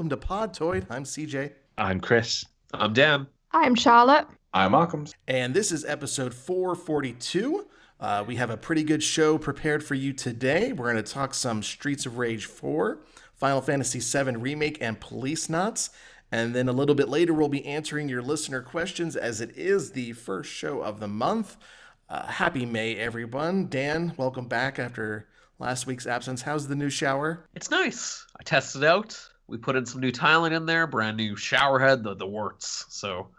welcome to Podtoid. I'm CJ. I'm Chris. I'm Dan. I'm Charlotte. I'm Occams. And this is episode 442. We have a pretty good show prepared for you today. We're going to talk some Streets of Rage 4, Final Fantasy VII Remake, and Policenauts. And then a little bit later, we'll be answering your listener questions as it is the first show of the month. Happy May, everyone. Dan, welcome back after last week's absence. How's the new shower? It's nice. I tested it out. We put in some new tiling in there, brand new shower head, the works. So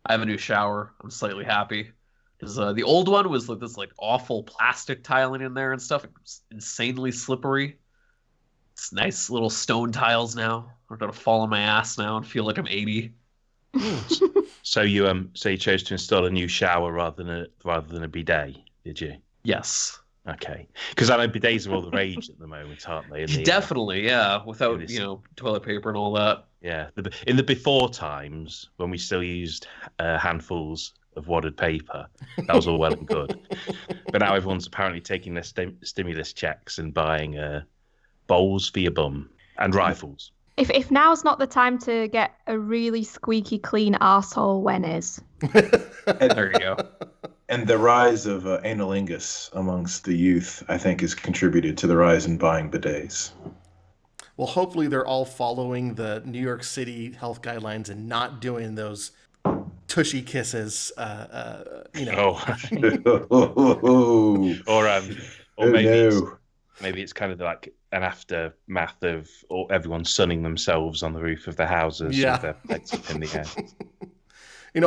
I have a new shower. I'm slightly happy. Because the old one was like this awful plastic tiling in there and stuff. It was insanely slippery. It's nice little stone tiles now. I'm gonna fall on my ass now and feel like I'm 80. So you chose to install a new shower rather than a bidet, did you? Yes. Okay, because I know bidets are all the rage at the moment, aren't they? Definitely, yeah. Without toilet paper and all that. Yeah, in the before times when we still used handfuls of wadded paper, that was all well and good. But now everyone's apparently taking their stimulus checks and buying bowls for your bum and rifles. If now's not the time to get a really squeaky clean arsehole, when is? There you go. And the rise of analingus amongst the youth, I think, has contributed to the rise in buying bidets. Well, hopefully they're all following the New York City health guidelines and not doing those tushy kisses, Or maybe it's kind of like an aftermath of everyone sunning themselves on the roof of the houses with their legs up in the air.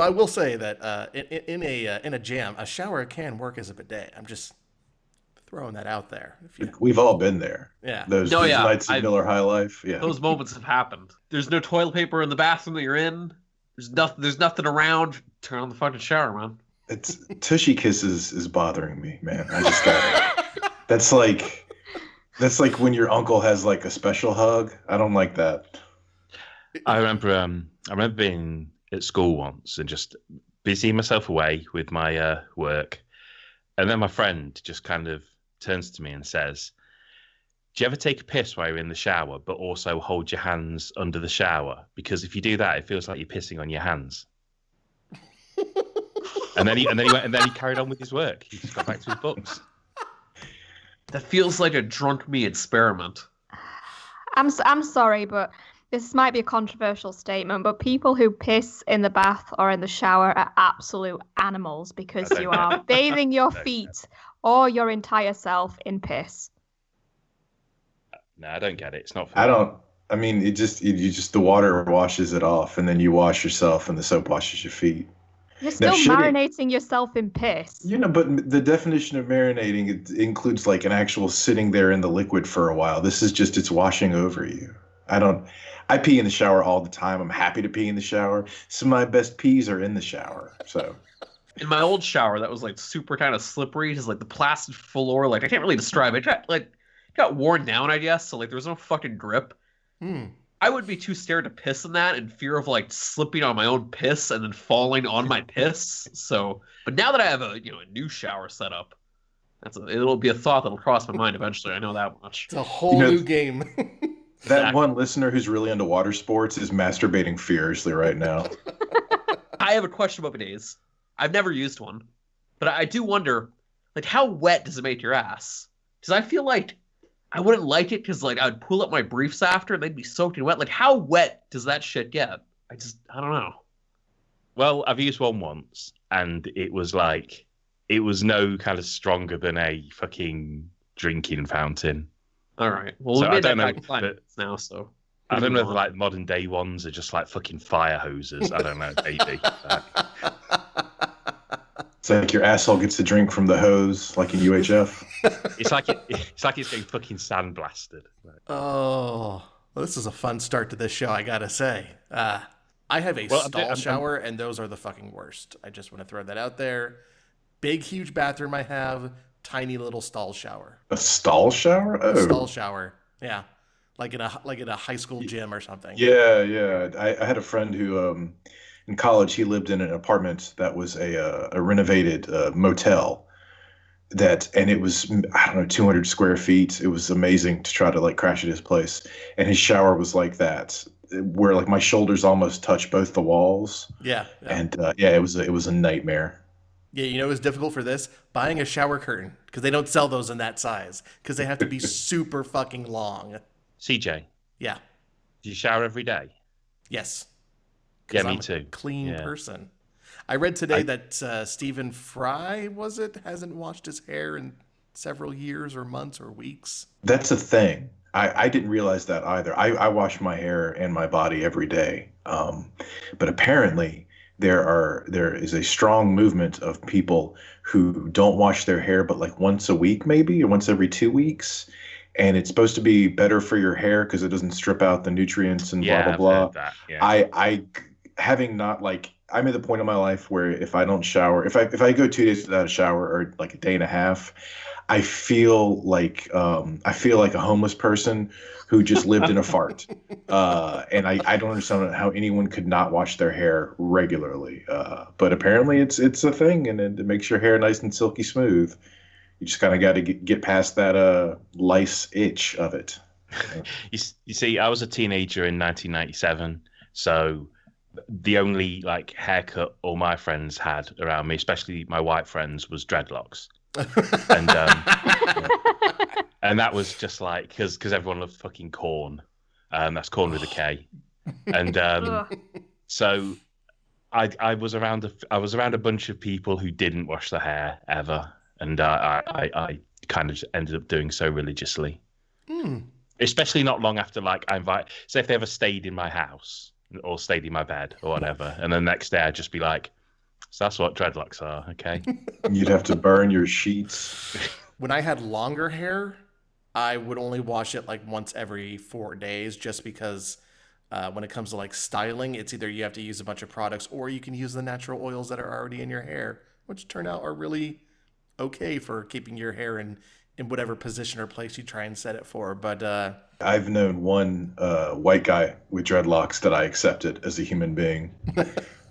I will say that in a jam, a shower can work as a bidet. I'm just throwing that out there. We've all been there. Yeah. Those nights of Miller High Life. Yeah. Those moments have happened. There's no toilet paper in the bathroom that you're in. There's nothing around. Turn on the fucking shower, man. It's tushy kisses is bothering me, man. I just got That's like when your uncle has like a special hug. I don't like that. I remember being at school once and just busying myself away with my work, and then my friend just kind of turns to me and says, "Do you ever take a piss while you're in the shower, but also hold your hands under the shower? Because if you do that, it feels like you're pissing on your hands." and then he carried on with his work. He just got back to his books. That feels like a drunk me experiment. I'm sorry, but this might be a controversial statement, but people who piss in the bath or in the shower are absolute animals because you are bathing your feet or your entire self in piss. No, I don't get it. It's not for I don't. I mean, you just the water washes it off, and then you wash yourself, and the soap washes your feet. You're still marinating yourself in piss. But the definition of marinating, it includes like an actual sitting there in the liquid for a while. This is just it's washing over you. I pee in the shower all the time. I'm happy to pee in the shower. Some of my best pees are in the shower. So in my old shower, that was like super kind of slippery because like the plastic floor, like I can't really describe it. It got worn down, I guess. So like there was no fucking grip. I would be too scared to piss in that in fear of like slipping on my own piss and then falling on my piss. So, but now that I have a new shower set up, it'll be a thought that'll cross my mind eventually. I know that much. It's a whole new game. That one listener who's really into water sports is masturbating furiously right now. I have a question about bidets. I've never used one, but I do wonder, like, how wet does it make your ass? Because I feel like I wouldn't like it because, like, I would pull up my briefs after and they'd be soaked in wet. Like, how wet does that shit get? I don't know. Well, I've used one once, and it was no kind of stronger than a fucking drinking fountain. All right. Well, so we made I don't know now, so I don't know if like modern day ones are just like fucking fire hoses. I don't know, maybe. It's like your asshole gets to drink from the hose, like in UHF. It's like it's getting fucking sandblasted. Oh, well, this is a fun start to this show, I gotta say. I have a stall shower, and those are the fucking worst. I just want to throw that out there. Big, huge bathroom I have, tiny little stall shower. A stall shower? Oh. A stall shower, yeah. Like in a high school gym or something. Yeah. I had a friend who, in college, he lived in an apartment that was a renovated motel. and it was, I don't know, 200 square feet. It was amazing to try to like crash at his place. And his shower was like that, where like my shoulders almost touch both the walls. Yeah. And yeah, it was a nightmare. Yeah, you know what's difficult for this? Buying a shower curtain, because they don't sell those in that size, because they have to be super fucking long. CJ, Yeah. do you shower every day? Yes. Yeah, me I'm too. A clean Yeah. person. I read today that Stephen Fry, hasn't washed his hair in several years or months or weeks. That's a thing. I didn't realize that either. I wash my hair and my body every day. But apparently there is a strong movement of people who don't wash their hair but like once a week maybe, or once every 2 weeks. And it's supposed to be better for your hair because it doesn't strip out the nutrients and blah, blah, I've blah. heard that. Yeah. I having not like, I'm at the point in my life where if I don't shower, if I go 2 days without a shower or like a day and a half, I feel like a homeless person who just lived in a fart. And I don't understand how anyone could not wash their hair regularly. But apparently it's a thing, and it makes your hair nice and silky smooth. You just kind of got to get past that lice itch of it. You see, I was a teenager in 1997, so the only like haircut all my friends had around me, especially my white friends, was dreadlocks. And and that was just like because everyone loved fucking corn. That's corn with a K. And so I was around a bunch of people who didn't wash their hair ever, and I kind of just ended up doing so religiously. Especially not long after, like, say if they ever stayed in my house or stayed in my bed or whatever, and the next day I'd just be like, so that's what dreadlocks are, okay? You'd have to burn your sheets. When I had longer hair, I would only wash it like once every 4 days, just because when it comes to like styling, it's either you have to use a bunch of products or you can use the natural oils that are already in your hair, which turn out are really okay for keeping your hair in whatever position or place you try and set it for. But I've known one white guy with dreadlocks that I accepted as a human being.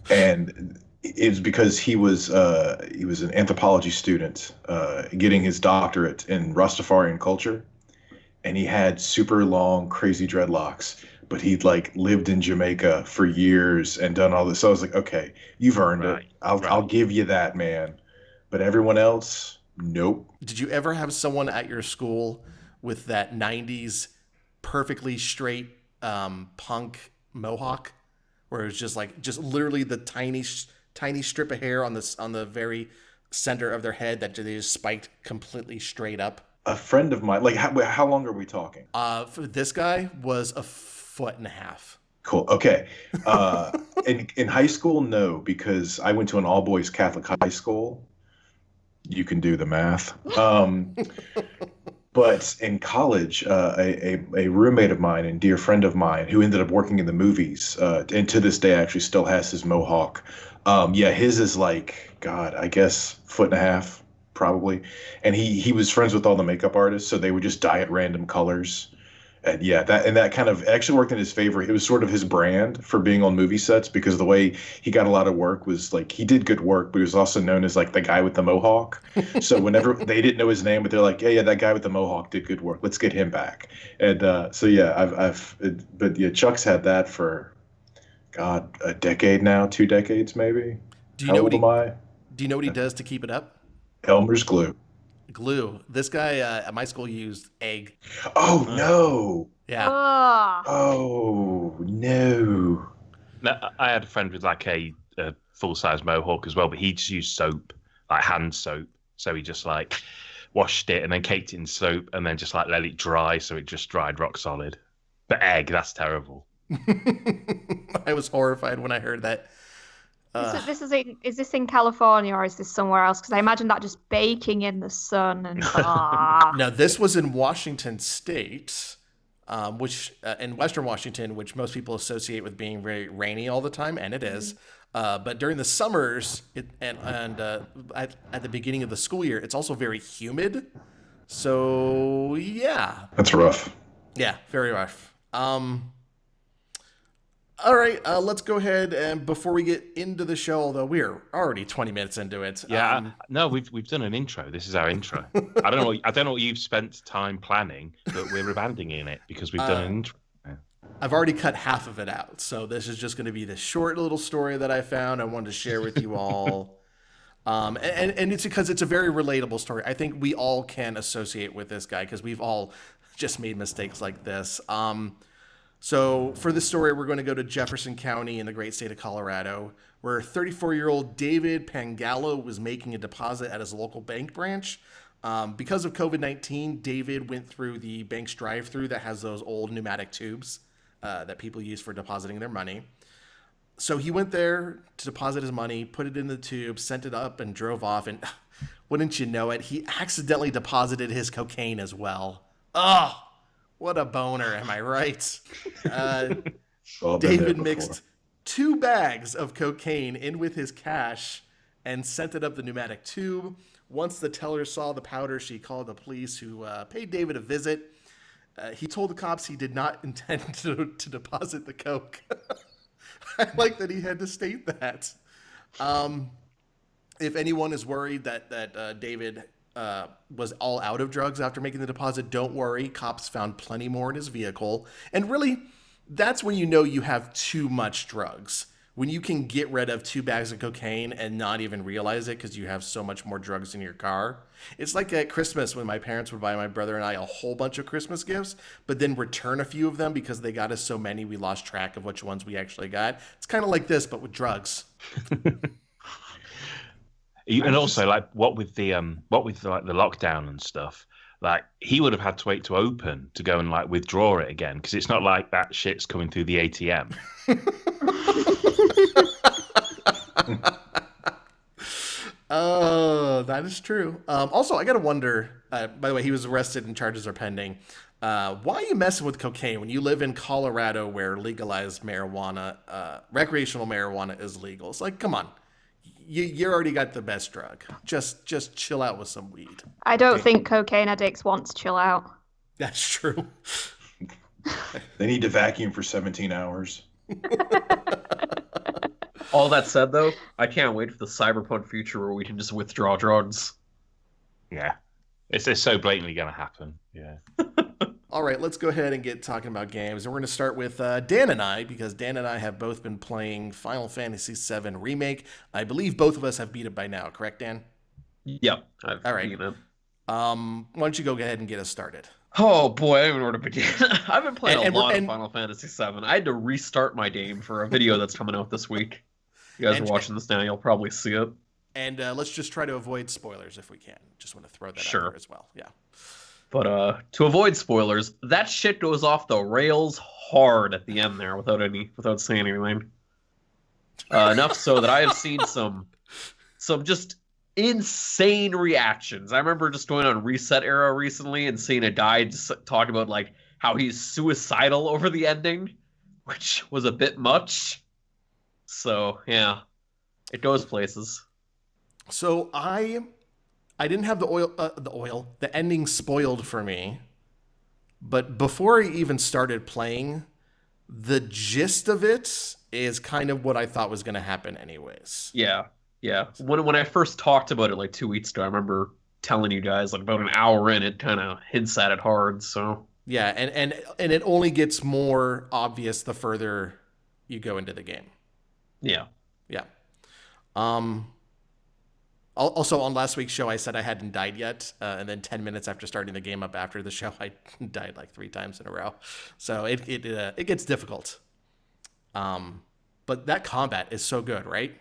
And it's because he was an anthropology student getting his doctorate in Rastafarian culture, and he had super long, crazy dreadlocks. But he'd like lived in Jamaica for years and done all this. So I was like, okay, you've earned it. I'll give you that, man. But everyone else, nope. Did you ever have someone at your school with that 90s perfectly straight punk mohawk, where it was just literally the tiny strip of hair on the very center of their head that they just spiked completely straight up? A friend of mine, like how long are we talking? For this guy was a 1.5 feet. Cool. Okay. In high school, no, because I went to an all-boys Catholic high school. You can do the math. But in college, a roommate of mine and dear friend of mine who ended up working in the movies, and to this day actually still has his mohawk. Yeah, his is like, God, I guess 1.5 feet probably. And he was friends with all the makeup artists, so they would just dye it random colors. And yeah, that kind of actually worked in his favor. It was sort of his brand for being on movie sets, because the way he got a lot of work was like, he did good work, but he was also known as like the guy with the mohawk. So whenever they didn't know his name, but they're like, yeah, that guy with the mohawk did good work. Let's get him back. And so yeah, but yeah, Chuck's had that for, God, a decade now, 2 decades maybe. How old am I? Do you know what he does to keep it up? Elmer's glue. Glue. This guy at my school used egg. Oh no! Yeah. Oh no! No, I had a friend with like a full-size mohawk as well, but he just used soap, like hand soap. So he just like washed it and then caked it in soap and then just like let it dry, so it just dried rock solid. But egg, that's terrible. I was horrified when I heard that. Is this in California or is this somewhere else? Because I imagine that just baking in the sun and No, this was in Washington State, which in Western Washington, which most people associate with being very rainy all the time, and it is. But during the summers and at the beginning of the school year, it's also very humid. So yeah, that's rough. Yeah, very rough. All right, let's go ahead and before we get into the show, although we're already 20 minutes into it. Yeah, no, we've done an intro. This is our intro. I don't know what you've spent time planning, but we're abandoning it because we've done an intro. Yeah. I've already cut half of it out, so this is just going to be the short little story that I found. I wanted to share with you all, and it's because it's a very relatable story. I think we all can associate with this guy because we've all just made mistakes like this. So for this story, we're going to go to Jefferson County in the great state of Colorado, where 34-year-old David Pangallo was making a deposit at his local bank branch. Because of COVID-19, David went through the bank's drive-thru that has those old pneumatic tubes that people use for depositing their money. So he went there to deposit his money, put it in the tube, sent it up, and drove off. And wouldn't you know it, he accidentally deposited his cocaine as well. Oh! What a boner, am I right? David mixed 2 bags of cocaine in with his cash and sent it up the pneumatic tube. Once the teller saw the powder, she called the police, who paid David a visit. He told the cops he did not intend to deposit the coke. I like that he had to state that. If anyone is worried that David was all out of drugs after making the deposit, don't worry. Cops found plenty more in his vehicle. And really, that's when you know you have too much drugs. When you can get rid of 2 bags of cocaine and not even realize it because you have so much more drugs in your car. It's like at Christmas when my parents would buy my brother and I a whole bunch of Christmas gifts, but then return a few of them because they got us so many we lost track of which ones we actually got. It's kind of like this, but with drugs. And also, like, what with the lockdown and stuff, like he would have had to wait to open to go and like withdraw it again because it's not like that shit's coming through the ATM. Oh, that is true. Also, I gotta wonder. By the way, he was arrested and charges are pending. Why are you messing with cocaine when you live in Colorado, where legalized marijuana, recreational marijuana, is legal? It's like, come on. You already got the best drug. Just chill out with some weed. I don't think cocaine addicts want to chill out. That's true. They need to vacuum for 17 hours. All that said, though, I can't wait for the cyberpunk future where we can just withdraw drugs. Yeah. It's so blatantly going to happen. Yeah. All right, let's go ahead and get talking about games. And we're going to start with Dan and I, because Dan and I have both been playing Final Fantasy VII Remake. I believe both of us have beat it by now, correct, Dan? Yep. All right. Why don't you go ahead and get us started? Oh boy, I don't even know where to begin. I've been playing a lot of Final Fantasy VII. I had to restart my game for a video that's coming out this week. You guys are watching this now, you'll probably see it. And let's just try to avoid spoilers if we can. Just want to throw that out there as well. Yeah. But to avoid spoilers, that shit goes off the rails hard at the end there without saying anything. Enough so that I have seen some just insane reactions. I remember just going on Reset Era recently and seeing a guy just talk about like how he's suicidal over the ending, which was a bit much. So yeah, it goes places. So I didn't have the ending spoiled for me, but before I even started playing, the gist of it is kind of what I thought was going to happen anyways. Yeah. When I first talked about it like 2 weeks ago, I remember telling you guys like about an hour in, it kind of hints at it hard. So yeah, and it only gets more obvious the further you go into the game. Yeah. Also, on last week's show, I said I hadn't died yet, and then 10 minutes after starting the game up after the show, I died like 3 times in a row. So it gets difficult. But that combat is so good, right?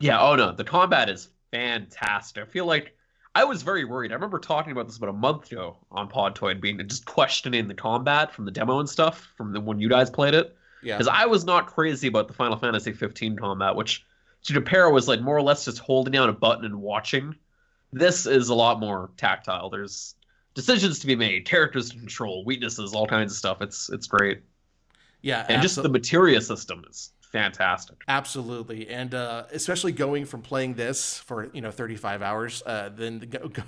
Yeah. Oh no, the combat is fantastic. I feel like I was very worried. I remember talking about this about a month ago on Podtoid, being just questioning the combat from the demo and stuff from when you guys played it. Yeah. Because I was not crazy about the Final Fantasy 15 combat, which to compare was like more or less just holding down a button and watching. This is a lot more tactile. There's decisions to be made, characters to control, weaknesses, all kinds of stuff. It's great. Yeah, and just the materia system is fantastic. Absolutely, and especially going from playing this for 35 hours, then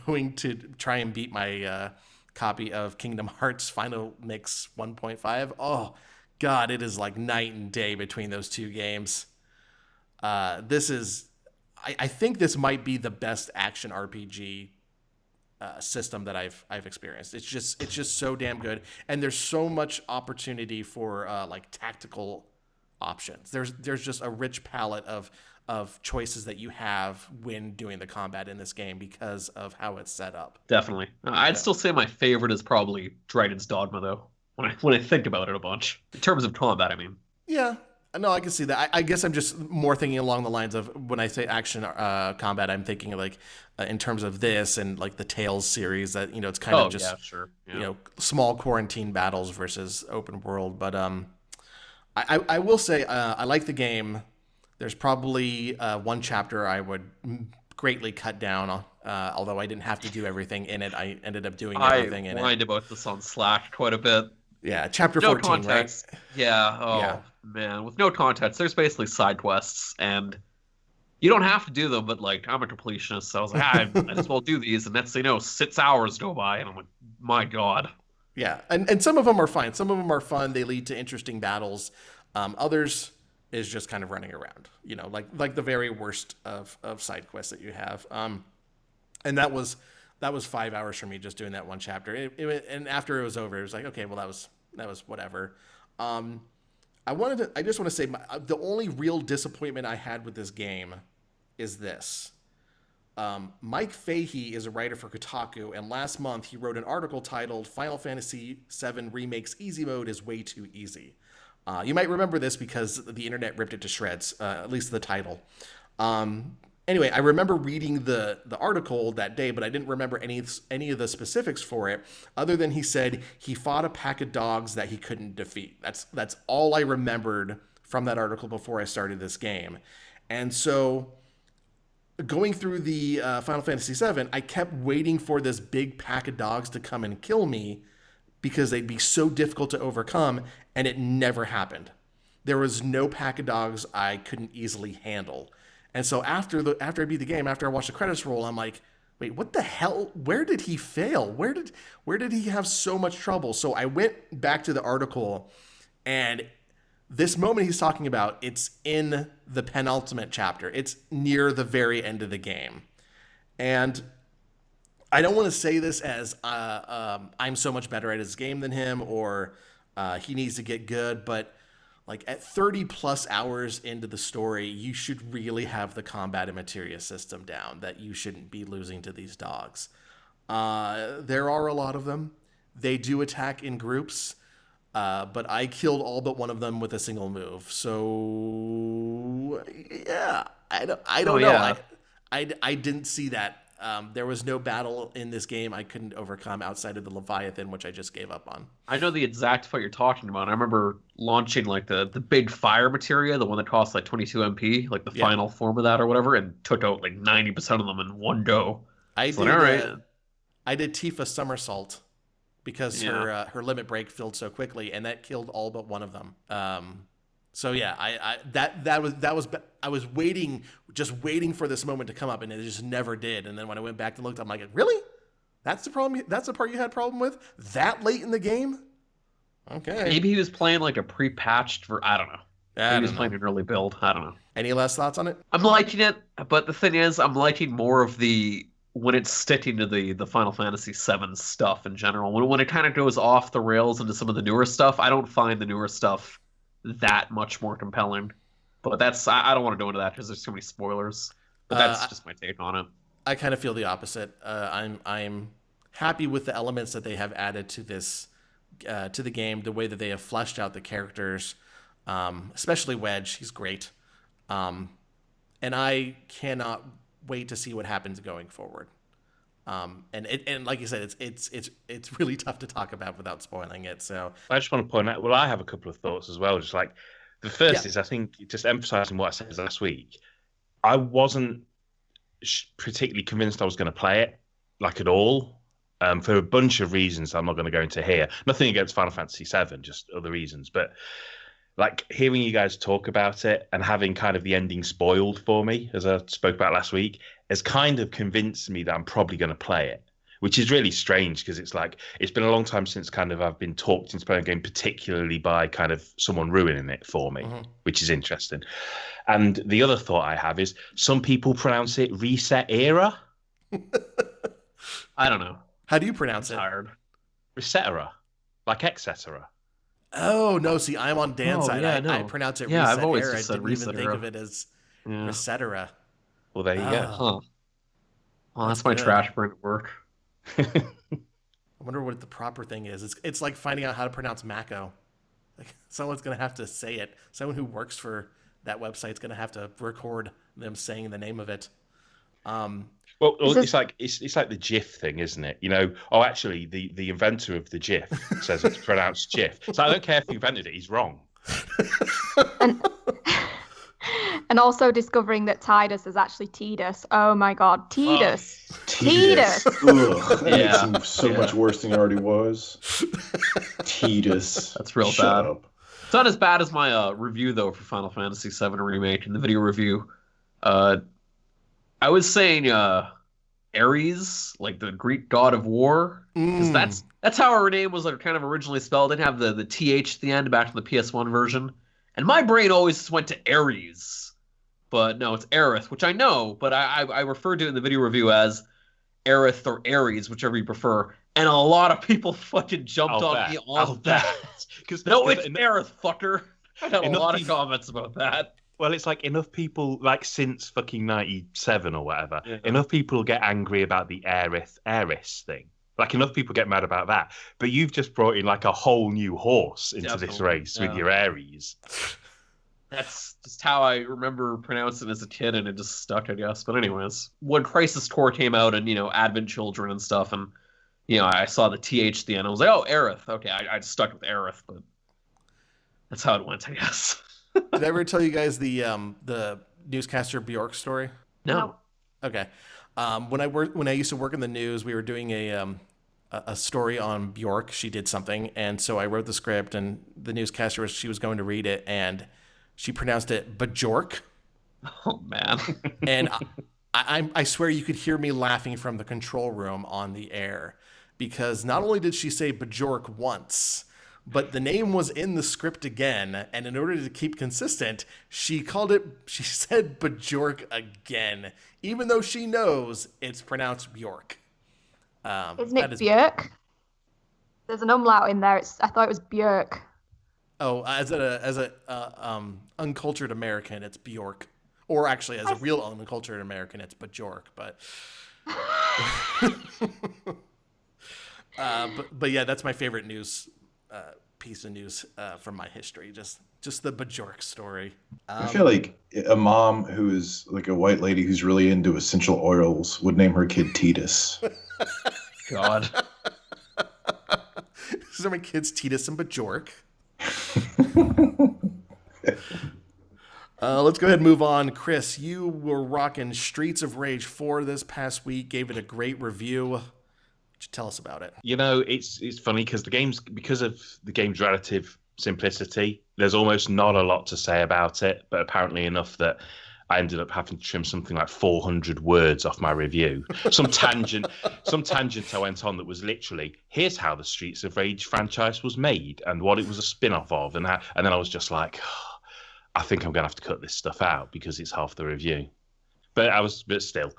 going to try and beat my copy of Kingdom Hearts Final Mix 1.5. Oh God, it is like night and day between those two games. This is, I think this might be the best action RPG system that I've experienced. It's just so damn good, and there's so much opportunity for like tactical options. There's just a rich palette of choices that you have when doing the combat in this game because of how it's set up. Definitely. I'd still say my favorite is probably Dryden's Dogma, though, when I think about it a bunch. In terms of combat, I mean. Yeah. No, I can see that. I guess I'm just more thinking along the lines of when I say action combat, I'm thinking like in terms of this and like the Tales series that, it's kind of just, sure. Small quarantine battles versus open world. But I will say I like the game. There's probably one chapter I would greatly cut down, although I didn't have to do everything in it. I ended up doing everything in it. I whined about this on Slack quite a bit. Yeah, chapter 14, context. Right? Yeah, yeah. Man. With no context, there's basically side quests, and you don't have to do them, but, like, I'm a completionist, so I was like, I might as well do these, and next thing you know, 6 hours go by, and I'm like, my God. Yeah, and some of them are fine. Some of them are fun. They lead to interesting battles. Others is just kind of running around, like the very worst of side quests that you have. And that was 5 hours for me just doing that one chapter. And after it was over, it was like, okay, well, that was whatever. I just want to say the only real disappointment I had with this game is this. Mike Fahey is a writer for Kotaku, and last month he wrote an article titled Final Fantasy VII Remake's Easy Mode is Way Too Easy. You might remember this because the internet ripped it to shreds, at least the title. Anyway, I remember reading the article that day, but I didn't remember any of the specifics for it, other than he said he fought a pack of dogs that he couldn't defeat. That's all I remembered from that article before I started this game. And so going through the Final Fantasy VII, I kept waiting for this big pack of dogs to come and kill me because they'd be so difficult to overcome, and it never happened. There was no pack of dogs I couldn't easily handle. And so after I beat the game, after I watched the credits roll, I'm like, wait, what the hell? Where did he fail? Where did he have so much trouble? So I went back to the article, and this moment he's talking about, it's in the penultimate chapter. It's near the very end of the game. And I don't want to say this as I'm so much better at his game than him, or he needs to get good, but like at 30 plus hours into the story, you should really have the combat and materia system down, that you shouldn't be losing to these dogs. There are a lot of them. They do attack in groups, but I killed all but one of them with a single move. So yeah, I don't know. Yeah. I didn't see that. There was no battle in this game I couldn't overcome outside of the Leviathan, which I just gave up on. I know the exact fight you're talking about. I remember launching like the big fire materia, the one that costs like 22 MP, like the final form of that or whatever, and took out like 90% of them in one go. I did Tifa somersault because her limit break filled so quickly, and that killed all but one of them. So yeah, I was waiting for this moment to come up, and it just never did. And then when I went back and looked, I'm like, really? That's the problem? That's the part you had problem with? That late in the game? Okay. Maybe he was playing like a pre-patched I don't know. Maybe he was playing an early build. I don't know. Any last thoughts on it? I'm liking it, but the thing is, I'm liking more of when it's sticking to the Final Fantasy VII stuff in general. When it kind of goes off the rails into some of the newer stuff, I don't find the newer stuff that much more compelling. But I don't want to go into that because there's too many spoilers. But that's just my take on it. I kind of feel the opposite. I'm happy with the elements that they have added to this to the game, the way that they have fleshed out the characters, especially Wedge. He's great, and I cannot wait to see what happens going forward. And like you said, it's really tough to talk about without spoiling it. So I just want to point out. Well, I have a couple of thoughts as well. Just like the first is, I think, just emphasizing what I said last week. I wasn't particularly convinced I was going to play it like at all, for a bunch of reasons I'm not going to go into here. Nothing against Final Fantasy VII, just other reasons. But like hearing you guys talk about it and having kind of the ending spoiled for me, as I spoke about last week, has kind of convinced me that I'm probably going to play it. which is really strange because it's like it's been a long time since kind of I've been talked into playing a game, particularly by kind of someone ruining it for me, which is interesting. And the other thought I have is some people pronounce it reset era. I don't know. How do you pronounce it? Tired. Resetera, like etc. Oh no! See, I'm on Dan's side. yeah, I no. pronounce it Yeah, reset I've always era. I just said didn't even reset think era. of it as Yeah. resetera. Well, there you go. Huh. Well, that's That's my good. trash brain at work. I wonder what the proper thing is. It's like finding out how to pronounce Mako. Like someone's gonna have to say it. Someone who works for that website's gonna have to record them saying the name of it. Well, Is this- it's like it's like the GIF thing, isn't it? You know, oh, actually, the inventor of the GIF says it's pronounced GIF. So I don't care if he invented it; he's wrong. And also discovering that Tidus is actually Tidus. Oh my god, Tidus. Tidus. Ugh, that Yeah. makes him so much worse than he already was. Tidus. That's real Shut bad. up. It's not as bad as my review though for Final Fantasy VII Remake in the video review. I was saying Ares, like the Greek god of war, because that's how her name was like kind of originally spelled. It didn't have the th at the end back to the PS1 version, and my brain always just went to Ares, but no, it's Aerith, which I know, but I referred to it in the video review as Aerith or Ares, whichever you prefer. And a lot of people fucking jumped on me on that. No, it's Aerith, fucker. I had a lot of comments about that. Well, it's like enough people, like since fucking 97 or whatever, enough people get angry about the heiress thing. Like enough people get mad about that. But you've just brought in like a whole new horse into this race with your Ares. That's just how I remember pronouncing it as a kid, and it just stuck, I guess. But anyways, when Crisis Core came out and, Advent Children and stuff, and, I saw the TH at the end, I was like, oh, Aerith. Okay, I just stuck with Aerith, but that's how it went, I guess. Did I ever tell you guys the newscaster Bjork story? No. Okay. When I used to work in the news, we were doing a story on Bjork. She did something, and so I wrote the script, and the newscaster she was going to read it, and she pronounced it Bajork. Oh man. And I swear you could hear me laughing from the control room on the air, because not only did she say Bajork once, but the name was in the script again, and in order to keep consistent, she said Bajork again, even though she knows it's pronounced Bjork. Isn't it Björk? There's an umlaut in there. I thought it was Björk. Oh, as a uncultured American, it's Bjork. Or actually, as a real uncultured American, it's Bajork. But but yeah, that's my favorite news piece of news from my history. Just the Bajork story. I feel like a mom who is like a white lady who's really into essential oils would name her kid Titus. God. So my kids Titus and Bajork. Let's go ahead and move on. Chris, you were rocking Streets of Rage 4 this past week, gave it a great review. Why don't you tell us about it? It's funny because because of the game's relative simplicity, there's almost not a lot to say about it, but apparently enough that I ended up having to trim something like 400 words off my review. Some tangent I went on that was literally, here's how the Streets of Rage franchise was made and what it was a spin-off of, and then I was just like, I think I'm gonna have to cut this stuff out because it's half the review. But still.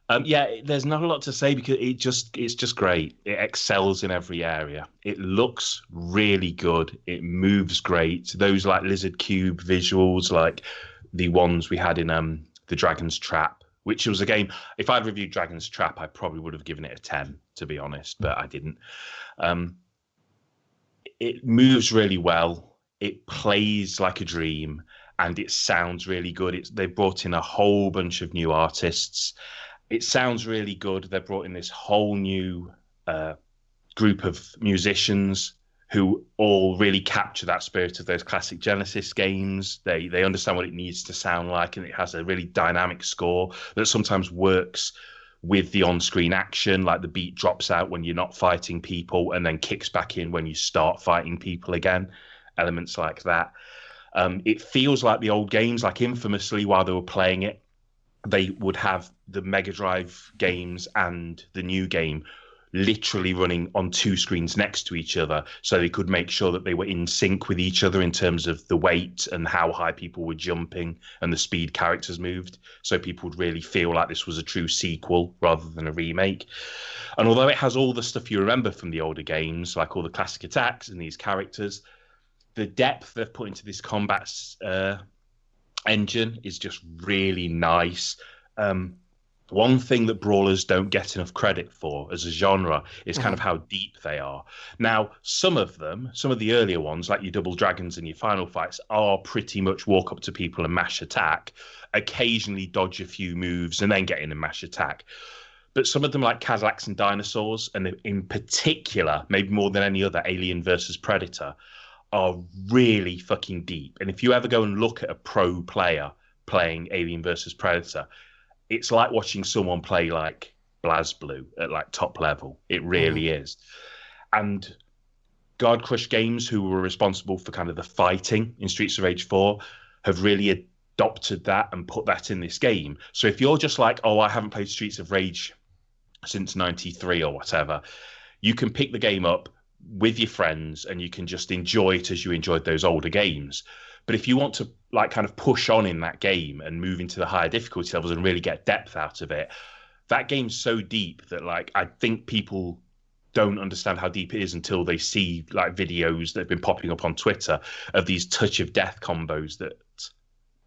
There's not a lot to say because it's just great. It excels in every area. It looks really good. It moves great. Those like Lizard Cube visuals, like the ones we had in the Dragon's Trap, which was a game. If I'd reviewed Dragon's Trap, I probably would have given it a 10, to be honest, but I didn't. It moves really well. It plays like a dream, and it sounds really good. They brought in a whole bunch of new artists. It sounds really good. They brought in this whole new group of musicians who all really capture that spirit of those classic Genesis games. They understand what it needs to sound like, and it has a really dynamic score that sometimes works with the on-screen action, like the beat drops out when you're not fighting people and then kicks back in when you start fighting people again. Elements like that. It feels like the old games, like infamously while they were playing it, they would have the Mega Drive games and the new game literally running on two screens next to each other so they could make sure that they were in sync with each other in terms of the weight and how high people were jumping and the speed characters moved, so people would really feel like this was a true sequel rather than a remake. And although it has all the stuff you remember from the older games, like all the classic attacks and these characters, the depth they've put into this combat engine is just really nice. One thing that brawlers don't get enough credit for as a genre is kind of how deep they are. Now, some of the earlier ones, like your Double Dragons and your Final Fights, are pretty much walk up to people and mash attack, occasionally dodge a few moves and then get in and mash attack. But some of them, like Cadillacs and Dinosaurs, and in particular, maybe more than any other, Alien versus Predator, are really fucking deep. And if you ever go and look at a pro player playing Alien versus Predator, it's like watching someone play like BlazBlue at like top level. It really is. And Guard Crush Games, who were responsible for kind of the fighting in Streets of Rage 4, have really adopted that and put that in this game. So if you're just like, oh, I haven't played Streets of Rage since 93 or whatever, you can pick the game up with your friends and you can just enjoy it as you enjoyed those older games. But if you want to like kind of push on in that game and move into the higher difficulty levels and really get depth out of it, that game's so deep that like I think people don't understand how deep it is until they see like videos that have been popping up on Twitter of these touch of death combos that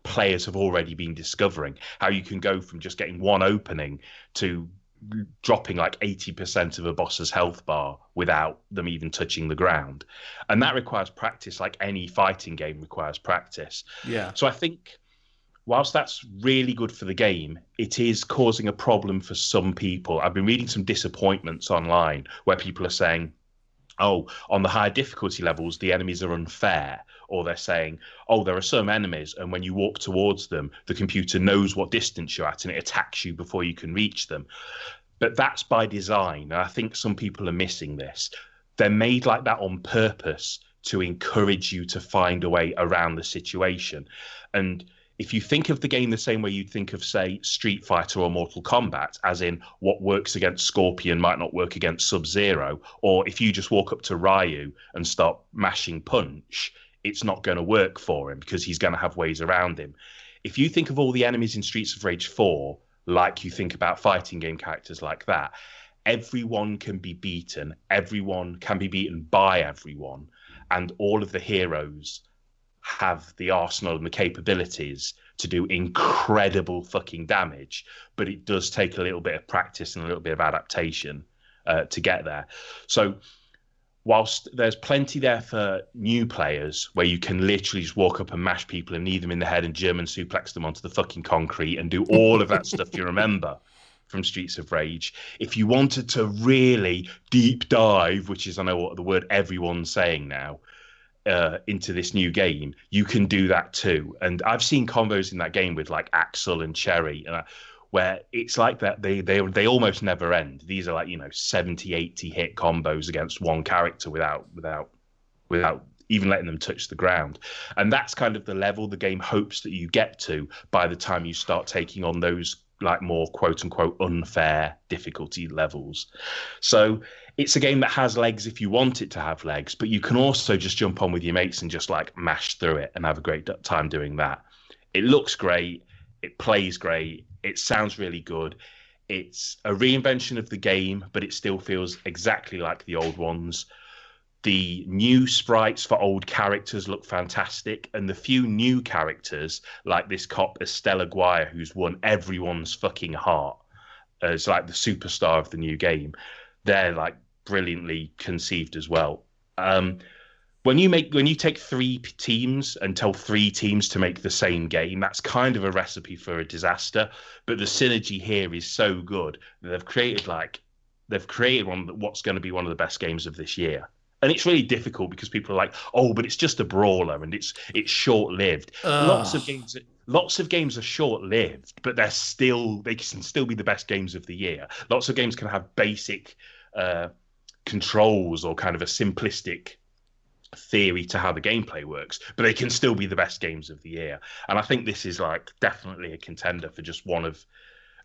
players have already been discovering. How you can go from just getting one opening to dropping like 80% of a boss's health bar without them even touching the ground. And that requires practice, like any fighting game requires practice. Yeah. So I think whilst that's really good for the game, it is causing a problem for some people. I've been reading some disappointments online where people are saying, oh, on the higher difficulty levels, the enemies are unfair. Or they're saying, oh, there are some enemies, and when you walk towards them, the computer knows what distance you're at, and it attacks you before you can reach them. But that's by design, and I think some people are missing this. They're made like that on purpose to encourage you to find a way around the situation. And if you think of the game the same way you'd think of, say, Street Fighter or Mortal Kombat, as in what works against Scorpion might not work against Sub-Zero, or if you just walk up to Ryu and start mashing punch, it's not going to work for him because he's going to have ways around him. If you think of all the enemies in Streets of Rage 4, like you think about fighting game characters like that, everyone can be beaten. Everyone can be beaten by everyone. And all of the heroes have the arsenal and the capabilities to do incredible fucking damage. But it does take a little bit of practice and a little bit of adaptation to get there. So whilst there's plenty there for new players where you can literally just walk up and mash people and knee them in the head and German suplex them onto the fucking concrete and do all of that stuff you remember from Streets of Rage, if you wanted to really deep dive, which is, I know what the word everyone's saying now, into this new game, you can do that too. And I've seen combos in that game with like Axel and Cherry, where it's like that they almost never end. These are like, 70, 80 hit combos against one character without even letting them touch the ground. And that's kind of the level the game hopes that you get to by the time you start taking on those like more quote unquote unfair difficulty levels. So it's a game that has legs if you want it to have legs, but you can also just jump on with your mates and just like mash through it and have a great time doing that. It looks great. It plays great. It sounds really good. It's a reinvention of the game, but it still feels exactly like the old ones. The new sprites for old characters look fantastic, and the few new characters, like this cop Estelle Aguirre, who's won everyone's fucking heart as like the superstar of the new game, they're like brilliantly conceived as well. When you take three teams and tell three teams to make the same game, that's kind of a recipe for a disaster. But the synergy here is so good that they've created what's going to be one of the best games of this year. And it's really difficult because people are like, oh, but it's just a brawler and it's short-lived. Lots of games are short-lived, but they can still be the best games of the year. Lots of games can have basic controls or kind of a simplistic theory to how the gameplay works, but they can still be the best games of the year. And I think this is like definitely a contender for just one of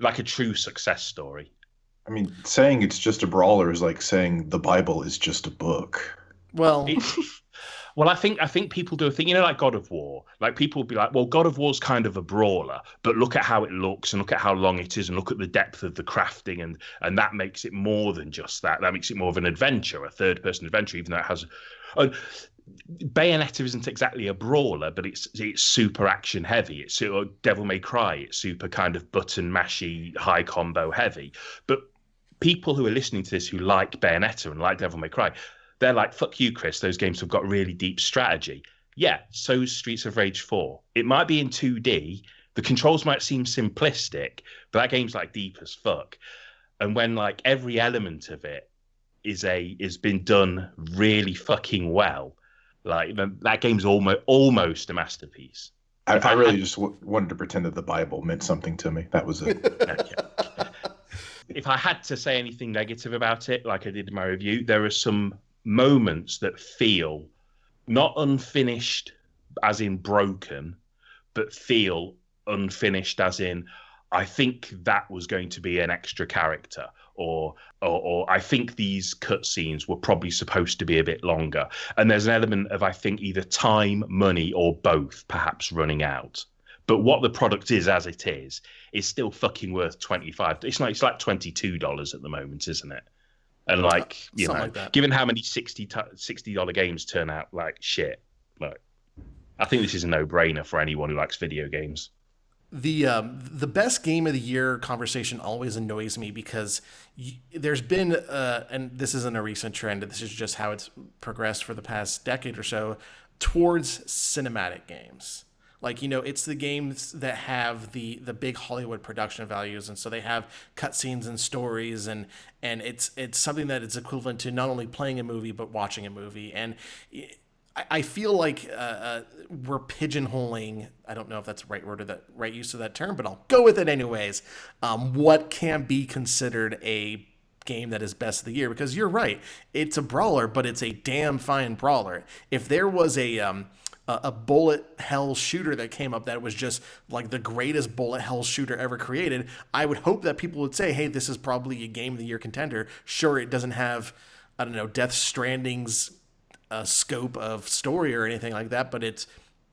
like a true success story. I mean, saying it's just a brawler is like saying the Bible is just a book. Well, Well, I think people do a thing, like God of War. Like people will be like, well, God of War's kind of a brawler, but look at how it looks and look at how long it is and look at the depth of the crafting and that makes it more than just that. That makes it more of an adventure, a third-person adventure, even though it has. Bayonetta isn't exactly a brawler, but it's super action heavy. It's Devil May Cry. It's super kind of button mashy, high combo heavy. But people who are listening to this who like Bayonetta and like Devil May Cry, they're like, fuck you, Chris. Those games have got really deep strategy. Yeah, so's Streets of Rage 4. It might be in 2D. The controls might seem simplistic, but that game's like deep as fuck. And when like every element of it is been done really fucking well, like that game's almost a masterpiece. I really just wanted to pretend that the Bible meant something to me. That was it. Okay. If I had to say anything negative about it, like I did in my review, there are some moments that feel not unfinished as in broken, but feel unfinished as in I think that was going to be an extra character, or I think these cutscenes were probably supposed to be a bit longer. And there's an element of, I think, either time, money, or both perhaps running out. But what the product is as it is still fucking worth $25. It's like $22 at the moment, isn't it? And like, you know, like given how many $60 games turn out like shit, like I think this is a no-brainer for anyone who likes video games. The best game of the year conversation always annoys me because there's been and this isn't a recent trend, this is just how it's progressed for the past decade or so, towards cinematic games. Like, you know, it's the games that have the big Hollywood production values, and so they have cutscenes and stories, and it's something that is equivalent to not only playing a movie but watching a movie. And I feel like we're pigeonholing. I don't know if that's the right word or the right use of that term, but I'll go with it anyways. What can be considered a game that is best of the year? Because you're right, it's a brawler, but it's a damn fine brawler. If there was a bullet hell shooter that came up that was just like the greatest bullet hell shooter ever created, I would hope that people would say, hey, this is probably a game of the year contender. Sure, it doesn't have, I don't know, Death Stranding's scope of story or anything like that, but it's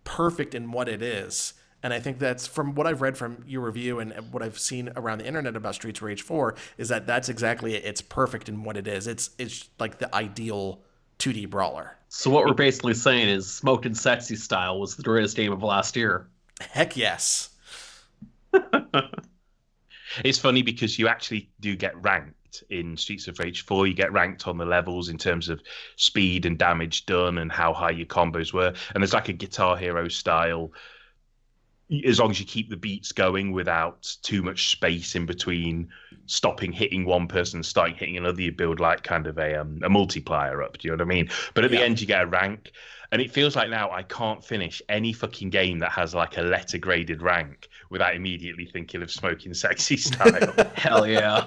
perfect in what it is. And I think that's, from what I've read from your review and what I've seen around the internet about Streets of Rage 4, is that that's exactly it. It's perfect in what it is. It's like the ideal 2D brawler. So what we're basically saying is Smoked and Sexy Style was the greatest game of last year. Heck yes. It's funny because you actually do get ranked in Streets of Rage 4. You get ranked on the levels in terms of speed and damage done and how high your combos were. And there's like a Guitar Hero style, as long as you keep the beats going without too much space in between stopping hitting one person and starting hitting another, you build like kind of a multiplier up. Do you know what I mean? But at the end, you get a rank. And it feels like now I can't finish any fucking game that has like a letter graded rank without immediately thinking of Smoking Sexy Style. Hell yeah.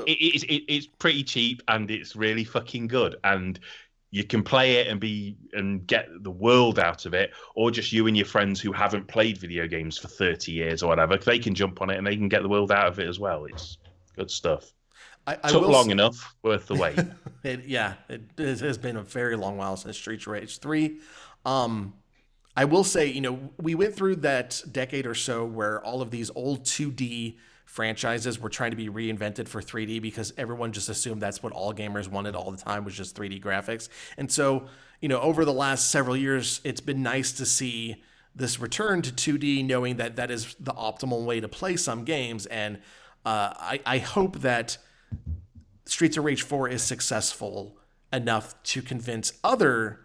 It's pretty cheap and it's really fucking good. And you can play it and get the world out of it, or just you and your friends who haven't played video games for 30 years or whatever, they can jump on it and they can get the world out of it as well. It's good stuff. Took long enough, worth the wait. It has been a very long while since Streets of Rage 3. I will say, you know, we went through that decade or so where all of these old 2D franchises were trying to be reinvented for 3D because everyone just assumed that's what all gamers wanted all the time, was just 3D graphics. And so, you know, over the last several years, it's been nice to see this return to 2D, knowing that that is the optimal way to play some games. And I hope that Streets of Rage 4 is successful enough to convince other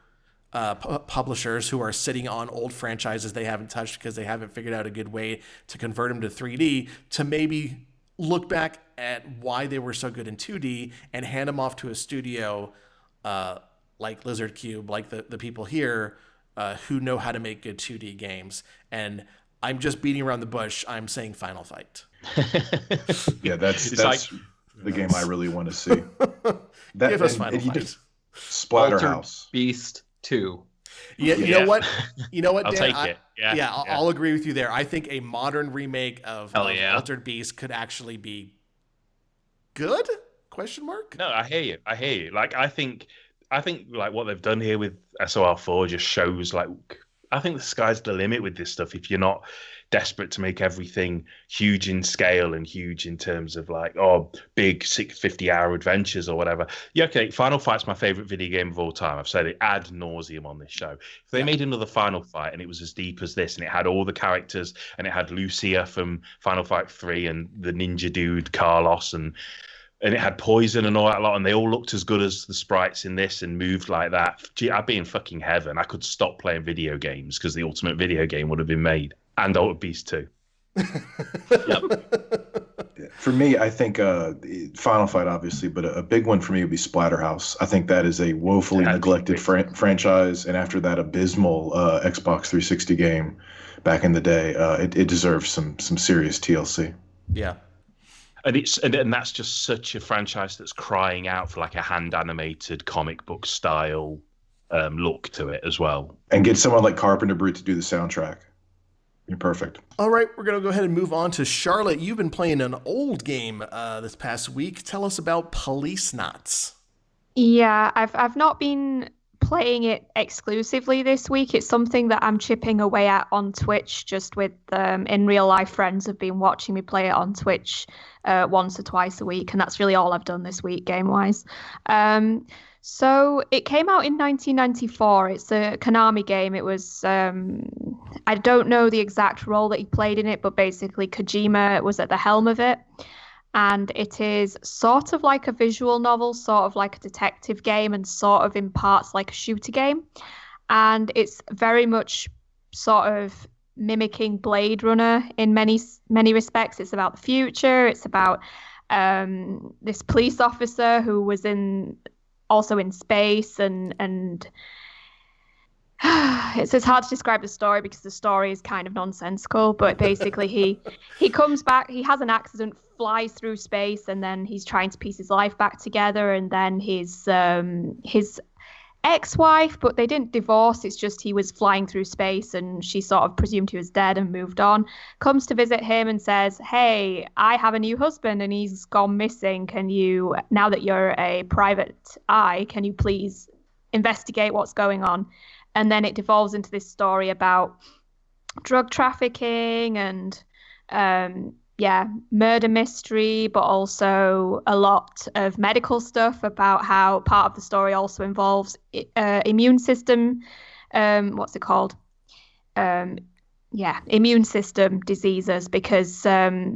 publishers who are sitting on old franchises they haven't touched because they haven't figured out a good way to convert them to 3D, to maybe look back at why they were so good in 2D and hand them off to a studio like Lizard Cube, like the people here who know how to make good 2D games. And I'm just beating around the bush. I'm saying Final Fight. Yeah, that's the game I really want to see. Give us Final Fight. Splatterhouse. Beast 2. Yeah, you know what? You know what, I'll Dan? take it. Yeah, I'll agree with you there. I think a modern remake of yeah. Altered Beast could actually be good? Question mark? No, I hear you. Like, I think like what they've done here with SOR4 just shows like I think the sky's the limit with this stuff. If you're not desperate to make everything huge in scale and huge in terms of like, big 50-hour adventures or whatever. Yeah, okay, Final Fight's my favorite video game of all time. I've said it ad nauseum on this show. If they made another Final Fight and it was as deep as this and it had all the characters and it had Lucia from Final Fight 3 and the ninja dude Carlos and it had Poison and all that lot, and they all looked as good as the sprites in this and moved like that. Gee, I'd be in fucking heaven. I could stop playing video games because the ultimate video game would have been made. And Altered Beast 2. For me, I think Final Fight, obviously, but a big one for me would be Splatterhouse. I think that is a woefully neglected franchise, and after that abysmal Xbox 360 game back in the day, it deserves some serious TLC. Yeah. And that's just such a franchise that's crying out for like a hand animated comic book style look to it as well. And get someone like Carpenter Brute to do the soundtrack. You're perfect. All right, we're going to go ahead and move on to Charlotte. You've been playing an old game this past week. Tell us about Policenauts. Yeah, I've not been playing it exclusively this week. It's something that I'm chipping away at on Twitch, just with in real life friends have been watching me play it on Twitch once or twice a week, and that's really all I've done this week game wise. So it came out in 1994. It's a Konami game. It was I don't know the exact role that he played in it, but basically Kojima was at the helm of it. And it is sort of like a visual novel, sort of like a detective game, and sort of in parts like a shooter game. And it's very much sort of mimicking Blade Runner in many respects. It's about the future. It's about this police officer who was also in space, and it's hard to describe the story because the story is kind of nonsensical. But basically, he comes back. He has an accident, flies through space, and then he's trying to piece his life back together. And then his ex-wife, but they didn't divorce. It's just he was flying through space, and she sort of presumed he was dead and moved on. Comes to visit him and says, "Hey, I have a new husband, and he's gone missing. Can you, now that you're a private eye, can you please investigate what's going on?" And then it devolves into this story about drug trafficking and murder mystery, but also a lot of medical stuff about how part of the story also involves immune system. What's it called? Immune system diseases, because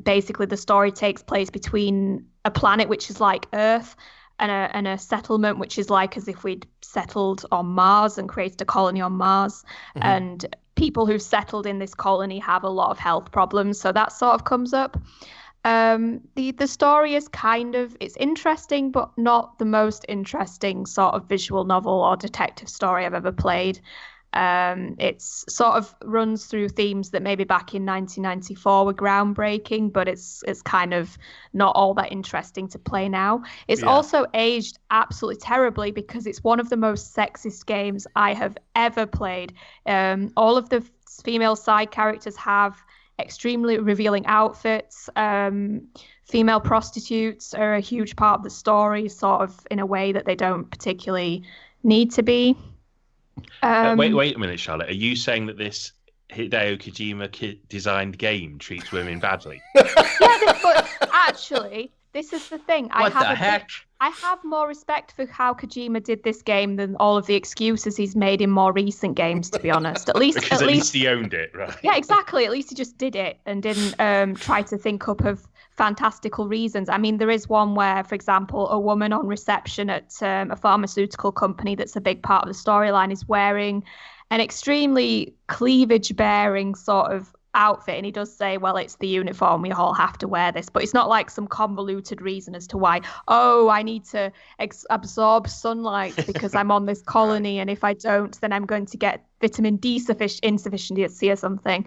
basically the story takes place between a planet which is like Earth and a settlement which is like as if we'd settled on Mars and created a colony on Mars. Mm-hmm. And people who've settled in this colony have a lot of health problems, so that sort of comes up. The story is it's interesting, but not the most interesting sort of visual novel or detective story I've ever played. It's sort of runs through themes that maybe back in 1994 were groundbreaking, but it's kind of not all that interesting to play now. It's also aged absolutely terribly because it's one of the most sexist games I have ever played. All of the female side characters have extremely revealing outfits. Female prostitutes are a huge part of the story, sort of in a way that they don't particularly need to be. Wait a minute, Charlotte. Are you saying that this Hideo Kojima designed game treats women badly? But actually, this is the thing. What the heck? I have more respect for how Kojima did this game than all of the excuses he's made in more recent games, to be honest. At least he owned it, right? Yeah, exactly. At least he just did it and didn't try to think up of fantastical reasons. I mean, there is one where, for example, a woman on reception at a pharmaceutical company that's a big part of the storyline is wearing an extremely cleavage-bearing sort of outfit, and he does say, well, it's the uniform, we all have to wear this, but it's not like some convoluted reason as to why, I need to absorb sunlight because I'm on this colony, and if I don't, then I'm going to get vitamin D insufficiency or something.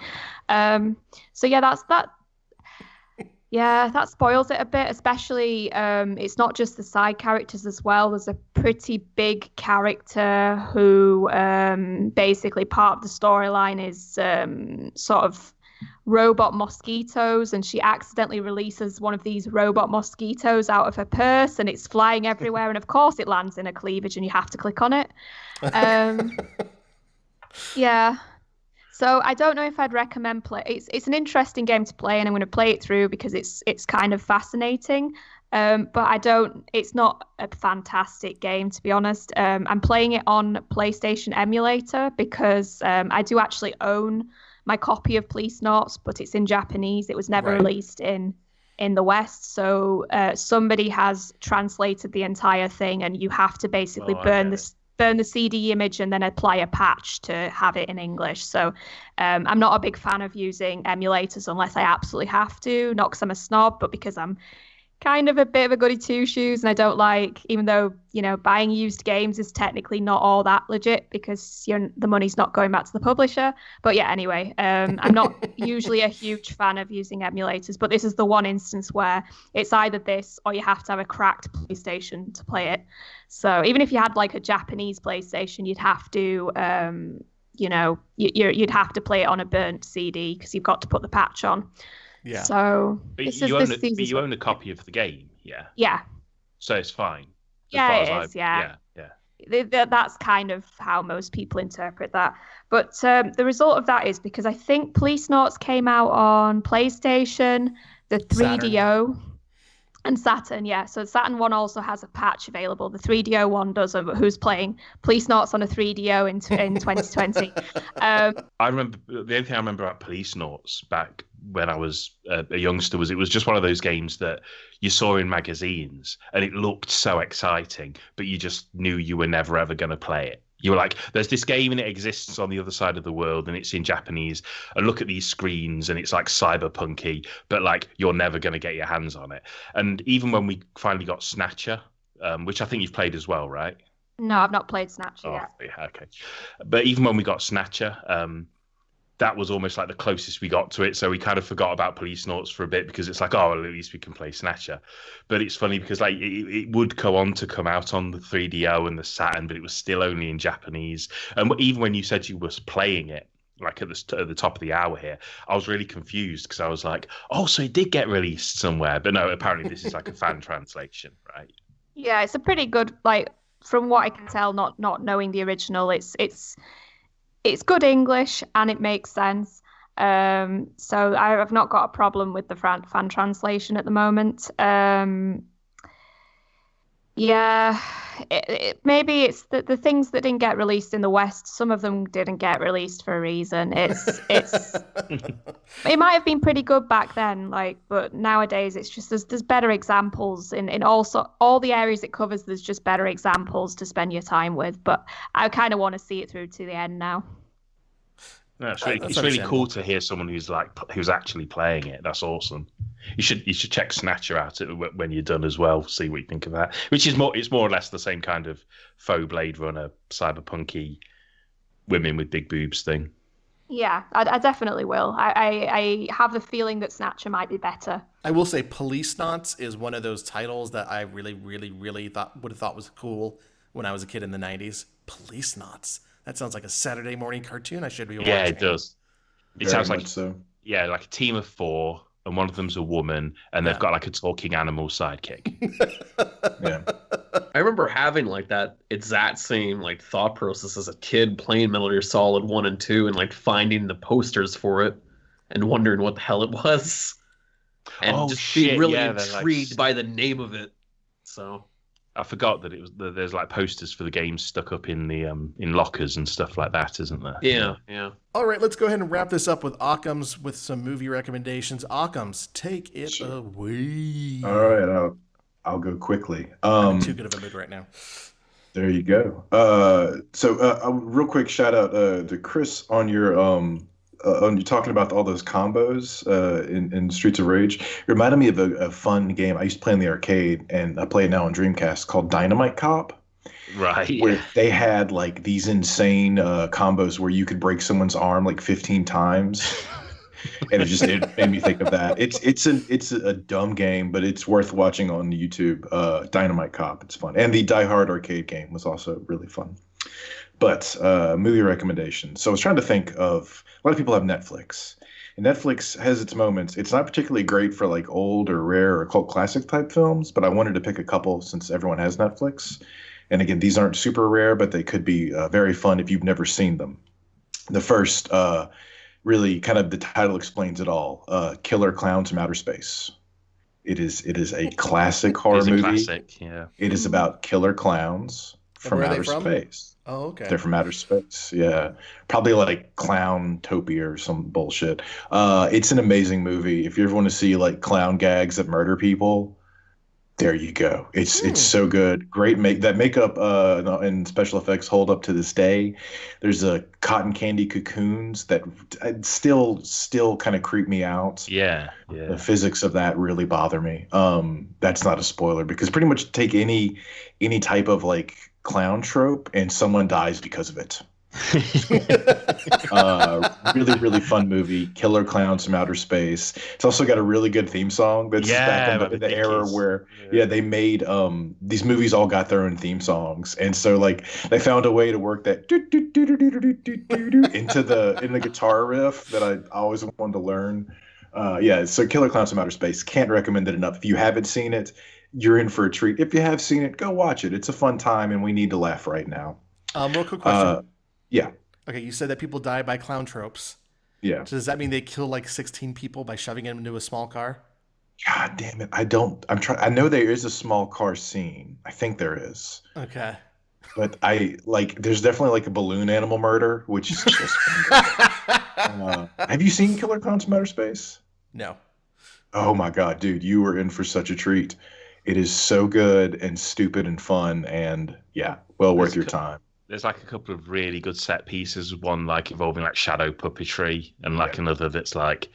That spoils it a bit, especially it's not just the side characters as well. There's a pretty big character who basically part of the storyline is sort of robot mosquitoes, and she accidentally releases one of these robot mosquitoes out of her purse, and it's flying everywhere, and of course it lands in a cleavage, and you have to click on it. Yeah. So I don't know if I'd recommend play. It's an interesting game to play, and I'm going to play it through because it's kind of fascinating. But I don't. It's not a fantastic game, to be honest. I'm playing it on PlayStation emulator because I do actually own my copy of Policenauts, but it's in Japanese. It was never released in the West, so somebody has translated the entire thing, and you have to basically burn the CD image and then apply a patch to have it in English. So I'm not a big fan of using emulators unless I absolutely have to, not because I'm a snob, but because I'm kind of a bit of a goody two-shoes, and I don't like, even though, you know, buying used games is technically not all that legit because the money's not going back to the publisher. But yeah, anyway, I'm not usually a huge fan of using emulators, but this is the one instance where it's either this or you have to have a cracked PlayStation to play it. So even if you had like a Japanese PlayStation, you'd have to, you'd have to play it on a burnt CD because you've got to put the patch on. Yeah. So but you own a copy of the game, yeah. Yeah. So it's fine. Yeah, it is. Yeah. That's kind of how most people interpret that. But the result of that is because I think Policenauts came out on PlayStation, the 3DO, and Saturn. Yeah. So Saturn 1 also has a patch available. The 3DO one doesn't. But who's playing Policenauts on a 3DO in 2020? I remember the only thing I remember about Policenauts back when I was a youngster was it was just one of those games that you saw in magazines and it looked so exciting, but you just knew you were never ever going to play it. You were like, there's this game and it exists on the other side of the world and it's in Japanese, and look at these screens and it's like cyberpunky, but like you're never going to get your hands on it. And even when we finally got Snatcher, which I think you've played as well, right? No, I've not played Snatcher yet. Yeah, okay. But even when we got Snatcher, that was almost like the closest we got to it. So we kind of forgot about Policenauts for a bit because it's like, oh, well, at least we can play Snatcher. But it's funny because like it would go on to come out on the 3DO and the Saturn, but it was still only in Japanese. And even when you said you was playing it, like at the top of the hour here, I was really confused because I was like, oh, so it did get released somewhere. But no, apparently this is like a fan translation, right? Yeah, it's a pretty good, like, from what I can tell, not knowing the original, it's good English and it makes sense. So I've not got a problem with the fan translation at the moment. Maybe it's the things that didn't get released in the West. Some of them didn't get released for a reason. It might have been pretty good back then, but nowadays it's just there's better examples in all the areas it covers. There's just better examples to spend your time with. But I kind of want to see it through to the end now. No, it's really cool to hear someone who's actually playing it. That's awesome. You should check Snatcher out when you're done as well. See what you think of that. It's more or less the same kind of faux Blade Runner, cyberpunky, women with big boobs thing. Yeah, I definitely will. I have the feeling that Snatcher might be better. I will say Policenauts is one of those titles that I really, really, really would have thought was cool when I was a kid in the 90s. Policenauts. That sounds like a Saturday morning cartoon I should be watching. Yeah, it does. It sounds like so. Yeah, like a team of 4, and one of them's a woman, and they've got like a talking animal sidekick. Yeah. I remember having like that exact same like thought process as a kid playing Metal Gear Solid 1 and 2 and like finding the posters for it and wondering what the hell it was. And being really intrigued by the name of it. So I forgot that there's like posters for the games stuck up in the in lockers and stuff like that, isn't there? Yeah. All right, let's go ahead and wrap this up with Occams with some movie recommendations. Occams, take it away. All right, I'll go quickly. I'm in too good of a mood right now. There you go. So real quick shout out to Chris on your you're talking about all those combos in Streets of Rage. It reminded me of a fun game I used to play in the arcade, and I play it now on Dreamcast, called Dynamite Cop. Right. Where they had like these insane combos where you could break someone's arm like 15 times. And it made me think of that. It's a dumb game, but it's worth watching on YouTube. Dynamite Cop, it's fun. And the Die Hard arcade game was also really fun. But movie recommendations. So I was trying to think of, a lot of people have Netflix. And Netflix has its moments. It's not particularly great for like old or rare or cult classic type films, but I wanted to pick a couple since everyone has Netflix. And again, these aren't super rare, but they could be very fun if you've never seen them. The first, really, kind of the title explains it all. Killer Clowns from Outer Space. It is a classic horror It's a movie. classic, yeah. It is about killer clowns And from where are they outer from? space. Oh, okay. They're from outer space. Yeah. Probably like Clowntopia or some bullshit. It's an amazing movie. If you ever want to see like clown gags that murder people, there you go. It's so good. Great makeup and special effects hold up to this day. There's a cotton candy cocoons that still kind of creep me out. Yeah, The yeah. physics of that really bother me. That's not a spoiler because pretty much take any type of like clown trope and someone dies because of it. Really, really fun movie. Killer Clowns from Outer Space. It's also got a really good theme song. That's just back in like the era Dickies. where they made these movies all got their own theme songs, and so like they found a way to work that into the guitar riff that I always wanted to learn. So Killer Clowns from Outer Space. Can't recommend it enough. If you haven't seen it, you're in for a treat. If you have seen it, go watch it. It's a fun time, and we need to laugh right now. Real quick question. Yeah, Okay, you said that people die by clown tropes. yeah. So does that mean they kill like 16 people by shoving them into a small car? God damn it. I know there is a small car scene. I think there is. Okay. But there's definitely like a balloon animal murder, which is just have you seen Killer Clowns from Outer Space? No. Oh my God, dude, you were in for such a treat. It is so good and stupid and fun and yeah, well worth your time. There's like a couple of really good set pieces. One like involving like shadow puppetry, and like another that's like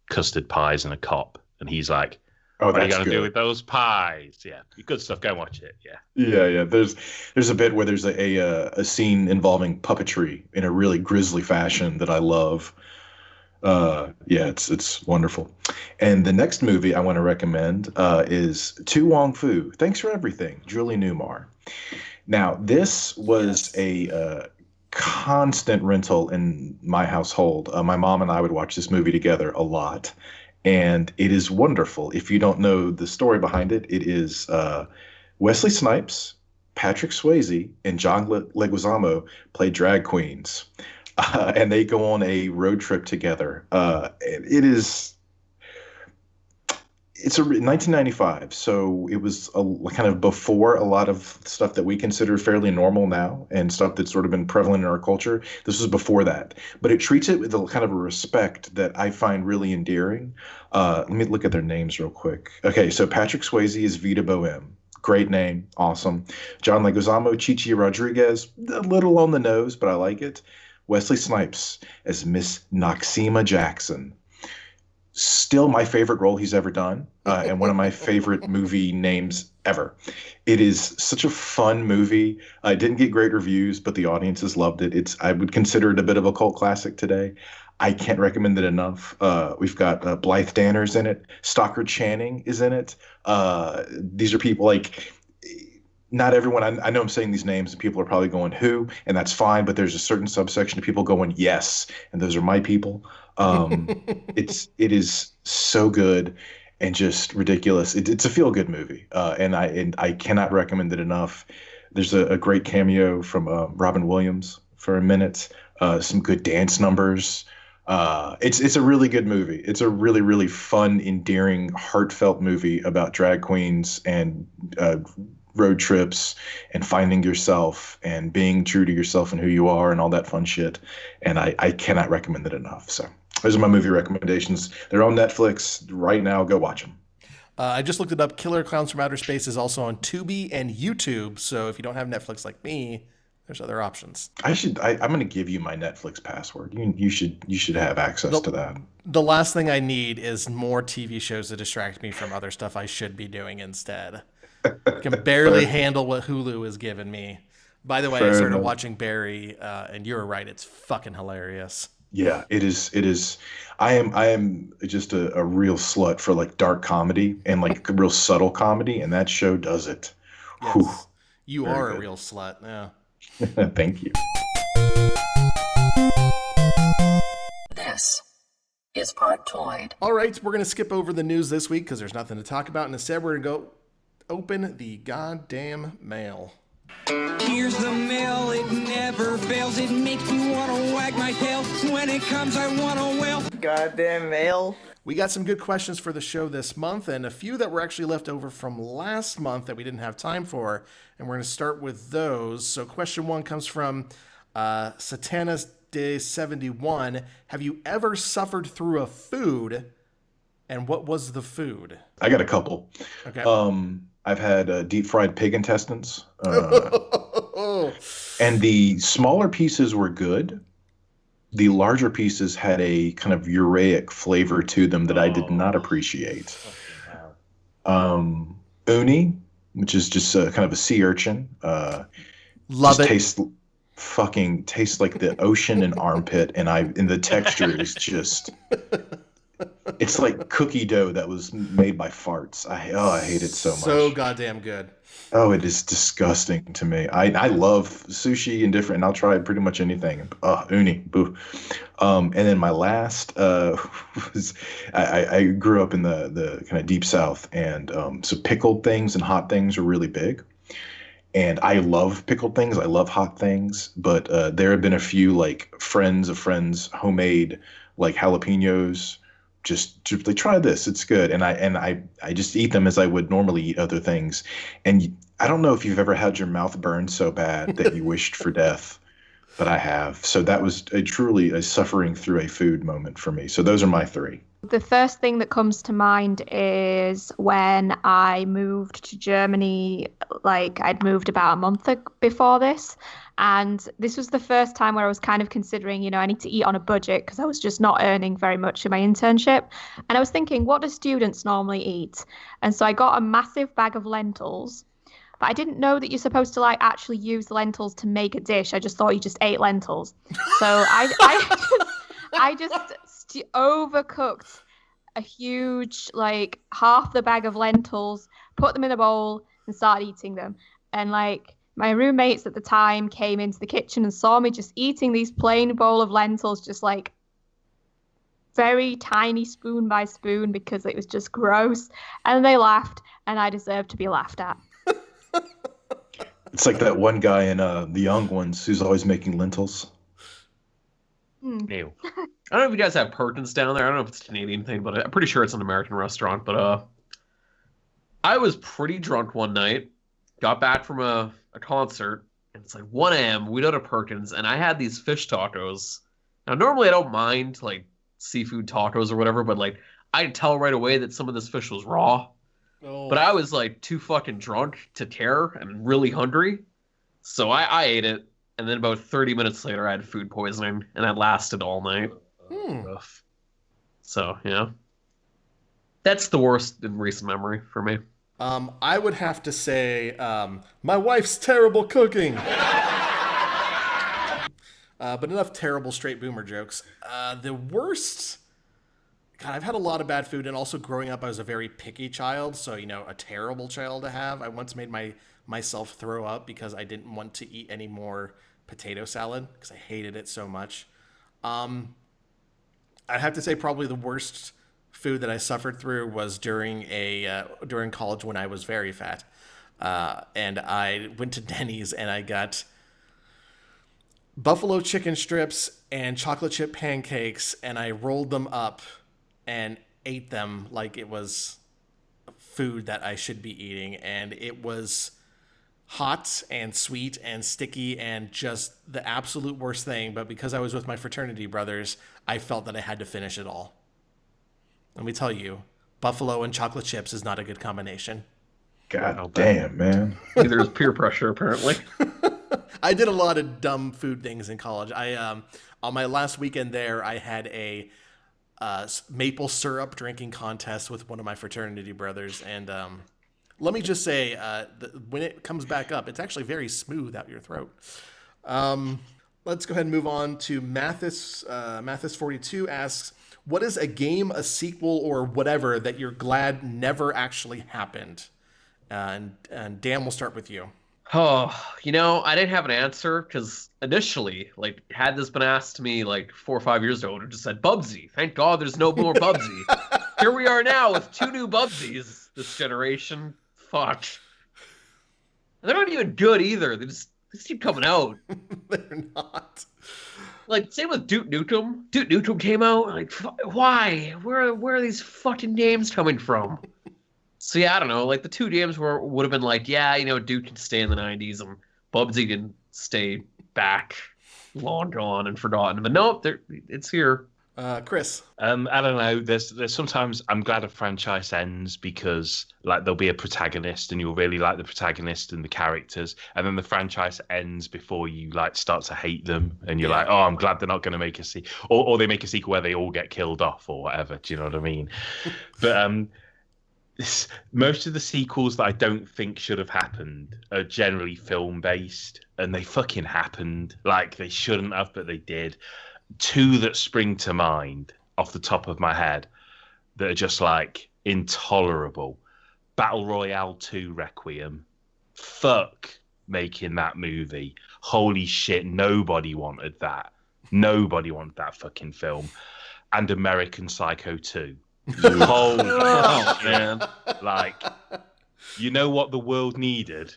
custard pies and a cop, and he's like, Oh, "What are you that's gonna do good. with those pies?" Yeah, good stuff. Go and watch it. Yeah. Yeah. There's a bit where there's a scene involving puppetry in a really grisly fashion that I love. It's wonderful. And the next movie I want to recommend is To Wong Fu. Thanks for Everything, Julie Newmar. Now, this was a constant rental in my household. My mom and I would watch this movie together a lot, and it is wonderful. If you don't know the story behind it, it is Wesley Snipes, Patrick Swayze, and John Leguizamo play drag queens. And they go on a road trip together. It's 1995, so it was kind of before a lot of stuff that we consider fairly normal now and stuff that's sort of been prevalent in our culture. This was before that, but it treats it with a kind of a respect that I find really endearing. Let me look at their names real quick. Okay, so Patrick Swayze is Vita Boheme. Great name, awesome. John Leguizamo, Chichi Rodriguez, a little on the nose, but I like it. Wesley Snipes as Miss Noxema Jackson. Still my favorite role he's ever done, and one of my favorite movie names ever. It is such a fun movie. It didn't get great reviews, but the audiences loved it. I would consider it a bit of a cult classic today. I can't recommend it enough. We've got Blythe Danner's in it. Stockard Channing is in it. These are people like not everyone. I know I'm saying these names and people are probably going who, and that's fine. But there's a certain subsection of people going yes, and those are my people. It is so good and just ridiculous. It's a feel good movie, and I cannot recommend it enough. There's a great cameo from Robin Williams for a minute. Some good dance numbers. It's a really good movie. It's a really, really fun, endearing, heartfelt movie about drag queens and road trips and finding yourself and being true to yourself and who you are and all that fun shit. And I cannot recommend it enough. So those are my movie recommendations. They're on Netflix right now. Go watch them. I just looked it up. Killer Clowns from Outer Space is also on Tubi and YouTube. So if you don't have Netflix like me, there's other options. I'm going to give you my Netflix password. You should have access to that. The last thing I need is more TV shows to distract me from other stuff I should be doing instead. I can barely handle what Hulu has given me. By the way, I started watching Barry, and you're right. It's fucking hilarious. Yeah, it is. I am just a real slut for like dark comedy and like real subtle comedy, and that show does it. Yes. Whew. You Very are good. a real slut. Yeah. Thank you. This is Podtoid. All right, we're going to skip over the news this week because there's nothing to talk about. And instead, we're going to go open the goddamn mail. Here's the mail, it never fails. It makes me want to wag my tail. When it comes, I want to wail. Goddamn mail. We got some good questions for the show this month, and a few that were actually left over from last month that we didn't have time for, and we're going to start with those. So question 1 comes from Satanas Day 71. Have you ever suffered through a food, and what was the food? I got a couple. Okay. I've had deep fried pig intestines, and the smaller pieces were good. The larger pieces had a kind of ureic flavor to them that I did not appreciate. Uni, which is just kind of a sea urchin. Love it. Tastes like the ocean and armpit, and the texture is just. It's like cookie dough that was made by farts. I hate it so much. So goddamn good. Oh, it is disgusting to me. I love sushi and different, and I'll try pretty much anything. Uni, boo. And then my last was I grew up in the kind of deep south, and so pickled things and hot things are really big. And I love pickled things. I love hot things. But there have been a few like friends of friends homemade like jalapenos. Just they try this, it's good, and I just eat them as I would normally eat other things. And I don't know if you've ever had your mouth burned so bad that you wished for death, but I have. So that was truly a suffering through a food moment for me. So those are my 3. The first thing that comes to mind is when I moved to Germany, like I'd moved about a month before this. And this was the first time where I was kind of considering, I need to eat on a budget because I was just not earning very much in my internship. And I was thinking, what do students normally eat? And so I got a massive bag of lentils. But I didn't know that you're supposed to actually use lentils to make a dish. I just thought you just ate lentils. So I just overcooked a huge, half the bag of lentils, put them in a bowl and started eating them. And my roommates at the time came into the kitchen and saw me just eating these plain bowl of lentils, just very tiny spoon by spoon because it was just gross. And they laughed, and I deserved to be laughed at. It's like that one guy in The Young Ones who's always making lentils. Ew. I don't know if you guys have Perkins down there. I don't know if it's a Canadian thing, but I'm pretty sure it's an American restaurant. But I was pretty drunk one night, got back from a concert, and it's 1 a.m. We go to Perkins, and I had these fish tacos. Now, normally I don't mind seafood tacos or whatever, but I'd tell right away that some of this fish was raw. Oh. But I was too fucking drunk to care and really hungry, so I ate it. And then about 30 minutes later, I had food poisoning, and that lasted all night. Rough. So, yeah. That's the worst in recent memory for me. I would have to say my wife's terrible cooking. But enough terrible straight boomer jokes. The worst... God, I've had a lot of bad food, and also growing up, I was a very picky child, so, a terrible child to have. I once made myself throw up because I didn't want to eat any more potato salad because I hated it so much. I'd have to say probably the worst food that I suffered through was during college when I was very fat. And I went to Denny's and I got buffalo chicken strips and chocolate chip pancakes, and I rolled them up and ate them like it was food that I should be eating. And it was hot and sweet and sticky and just the absolute worst thing. But because I was with my fraternity brothers, I felt that I had to finish it all. Let me tell you, buffalo and chocolate chips is not a good combination. God damn, man. Neither is peer pressure, apparently. I did a lot of dumb food things in college. On my last weekend there, I had a maple syrup drinking contest with one of my fraternity brothers. And let me just say, when it comes back up, it's actually very smooth out your throat. Let's go ahead and move on to Mathis. Mathis42 asks, what is a game, a sequel, or whatever that you're glad never actually happened? And Dan, we'll start with you. Oh, I didn't have an answer because initially, like, had this been asked to me like 4 or 5 years ago, I would have just said Bubsy. Thank God there's no more Bubsy. Here we are now with 2 new Bubsies this generation. Fuck. And they're not even good either. They just keep coming out. They're not. Like, same with Duke Nukem. Duke Nukem came out. Like, why? Where are these fucking names coming from? So yeah, I don't know. Like the 2 games would have been like, yeah, Duke can stay in the 90s and Bubsy can stay back, long gone and forgotten. But nope, it's here. Chris. I don't know. There's sometimes I'm glad a franchise ends because like there'll be a protagonist and you'll really like the protagonist and the characters, and then the franchise ends before you like start to hate them, and you're like, oh, I'm glad they're not going to make a sequel, or they make a sequel where they all get killed off or whatever. Do you know what I mean? But most of the sequels that I don't think should have happened are generally film based, and they fucking happened. Like they shouldn't have, but they did. 2 that spring to mind off the top of my head that are just like intolerable. Battle Royale 2 Requiem. Fuck making that movie. Holy shit, nobody wanted that. Nobody wanted that fucking film. And American Psycho 2. Holy man. Like, you know what the world needed?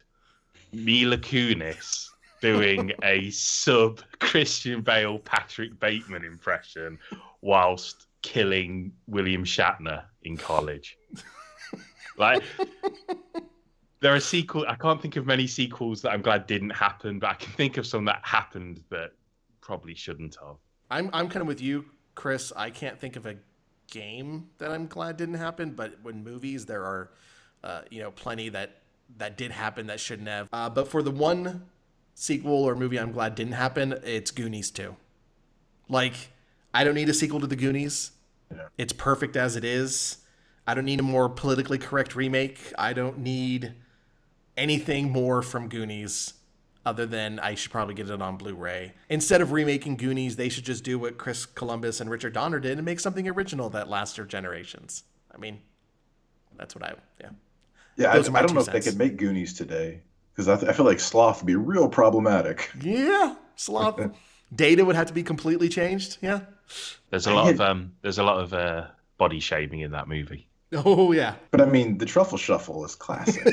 Mila Kunis doing a sub Christian Bale Patrick Bateman impression whilst killing William Shatner in college. Like, there are sequels. I can't think of many sequels that I'm glad didn't happen, but I can think of some that happened that probably shouldn't have. I'm kind of with you, Chris. I can't think of a game that I'm glad didn't happen, but when movies, there are plenty that did happen that shouldn't have. But for the one sequel or movie I'm glad didn't happen, it's Goonies 2. Like, I don't need a sequel to the Goonies. Yeah. It's perfect as it is. I don't need a more politically correct remake. I don't need anything more from Goonies other than I should probably get it on Blu-ray. Instead of remaking Goonies, they should just do what Chris Columbus and Richard Donner did and make something original that lasts for generations. I mean, that's what Yeah, I don't know if they could make Goonies today, because I feel like sloth would be real problematic. Yeah, sloth. Data would have to be completely changed. Yeah. There's a lot of body shaming in that movie. Oh yeah. But I mean, the Truffle Shuffle is classic.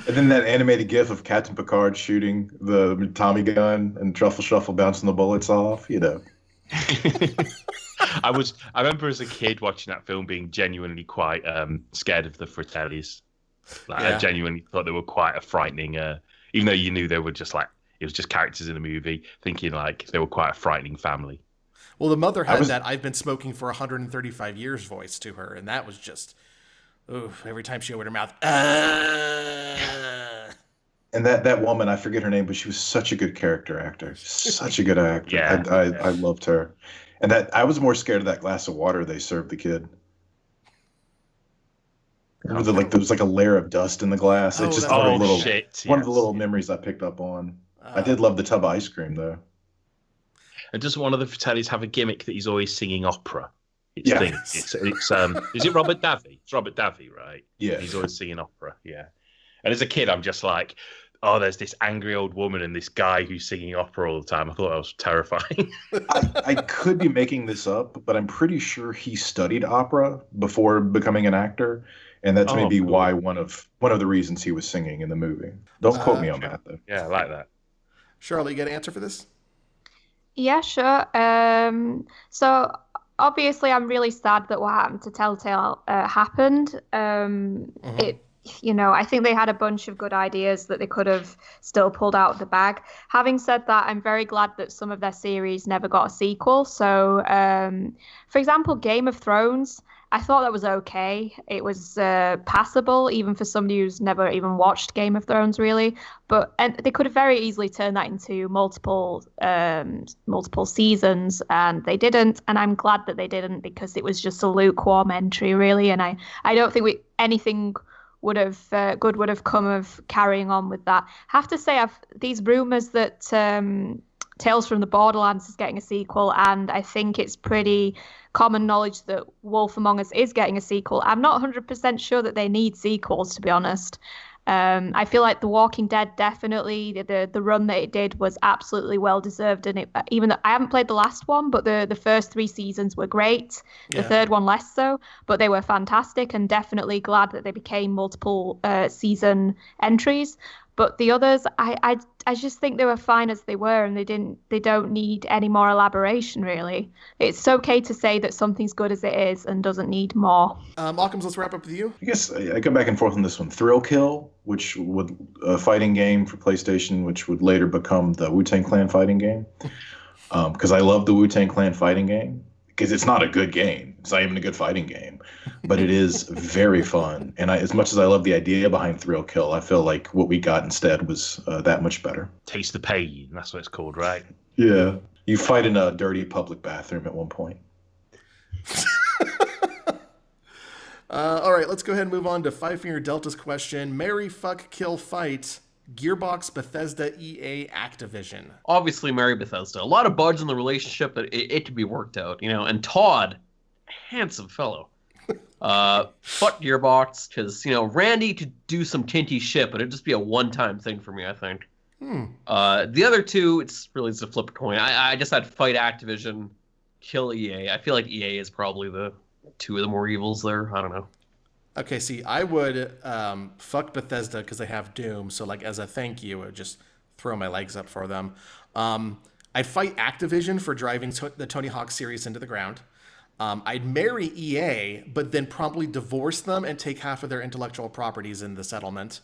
And then that animated GIF of Captain Picard shooting the Tommy gun and Truffle Shuffle bouncing the bullets off. I remember as a kid watching that film being genuinely quite scared of the Fratellis. I genuinely thought they were quite a frightening, even though you knew they were just like, it was just characters in a movie, thinking like they were quite a frightening family. Well, the mother had that I've been smoking for 135 years voice to her, and that was just, every time she opened her mouth. And that woman, I forget her name, but she was such a good character actor. Such a good actor. Yeah. I loved her. And that I was more scared of that glass of water they served the kid. There was like a layer of dust in the glass. It's just one of the little memories I picked up on. I did love the tub of ice cream though. And doesn't one of the Fratellis have a gimmick that he's always singing opera? Yes. It's is it Robert Davi? It's Robert Davi, right? Yeah. He's always singing opera, yeah. And as a kid, I'm just like, oh, there's this angry old woman and this guy who's singing opera all the time. I thought that was terrifying. I could be making this up, but I'm pretty sure he studied opera before becoming an actor, and that's maybe why one of the reasons he was singing in the movie. Don't quote me on that, though. Yeah, I like that. Charlotte, you got an answer for this? Yeah, sure. So obviously, I'm really sad that what happened to Telltale happened. I think they had a bunch of good ideas that they could have still pulled out of the bag. Having said that, I'm very glad that some of their series never got a sequel. So, for example, Game of Thrones, I thought that was okay. It was passable, even for somebody who's never even watched Game of Thrones, really. And they could have very easily turned that into multiple seasons, and they didn't. And I'm glad that they didn't, because it was just a lukewarm entry, really. And I don't think anything would have come of carrying on with that. I have to say, these rumors that Tales from the Borderlands is getting a sequel, and I think it's pretty common knowledge that Wolf Among Us is getting a sequel. I'm not 100% sure that they need sequels, to be honest. I feel like The Walking Dead definitely the run that it did was absolutely well deserved, and even though I haven't played the last one, but the first 3 seasons were great. The third one less so, but they were fantastic, and definitely glad that they became multiple season entries. But the others, I just think they were fine as they were, and they don't need any more elaboration, really. It's okay to say that something's good as it is and doesn't need more. Occams, let's wrap up with you. I guess I go back and forth on this one. Thrill Kill, which would a fighting game for PlayStation, which would later become the Wu-Tang Clan fighting game. Because I love the Wu-Tang Clan fighting game. Because it's not a good game. It's not even a good fighting game. But it is very fun. And as much as I love the idea behind Thrill Kill, I feel like what we got instead was that much better. Taste the Pain. That's what it's called, right? Yeah. You fight in a dirty public bathroom at one point. All right, let's go ahead and move on to Five Finger Delta's question. Marry, fuck, kill, fight. Gearbox, Bethesda, EA, Activision. Obviously, marry Bethesda. A lot of bugs in the relationship, but it could be worked out, you know. And Todd, handsome fellow. Fuck Gearbox, because, you know, Randy could do some tinty shit, but it'd just be a one-time thing for me, I think. The other two, it's really just a flip a coin. I just had fight Activision, kill EA. I feel like EA is probably the two of the more evils there. I don't know. Okay, see, I would fuck Bethesda because they have Doom. So, like, as a thank you, I would just throw my legs up for them. I'd fight Activision for driving the Tony Hawk series into the ground. I'd marry EA, but then promptly divorce them and take half of their intellectual properties in the settlement.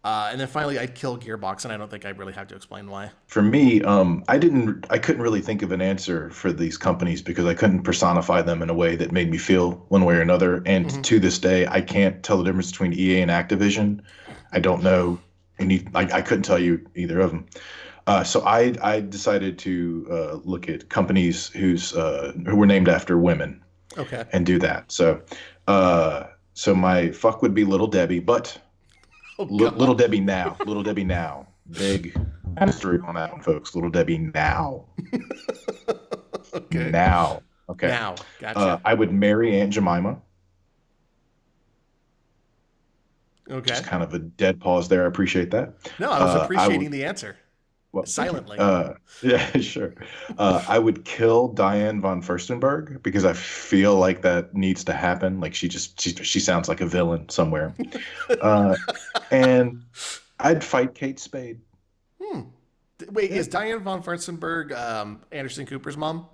And then finally, I'd kill Gearbox, and I don't think I really have to explain why. For me, I couldn't really think of an answer for these companies because I couldn't personify them in a way that made me feel one way or another. And to this day, I can't tell the difference between EA and Activision. I don't know I couldn't tell you either of them. So I decided to look at companies who were named after women. Okay. And do that. So my fuck would be Little Debbie, but. Little Debbie now. Little Debbie now. Big asterisk on that one, folks. Little Debbie now. Okay. Now. Okay. Now. Gotcha. I would marry Aunt Jemima. Okay. Just kind of a dead pause there. I appreciate that. No, I was appreciating the answer. Well, silently. Yeah, sure. I would kill Diane von Furstenberg because I feel like that needs to happen. Like she sounds like a villain somewhere. And I'd fight Kate Spade. Wait, is Diane von Furstenberg Anderson Cooper's mom?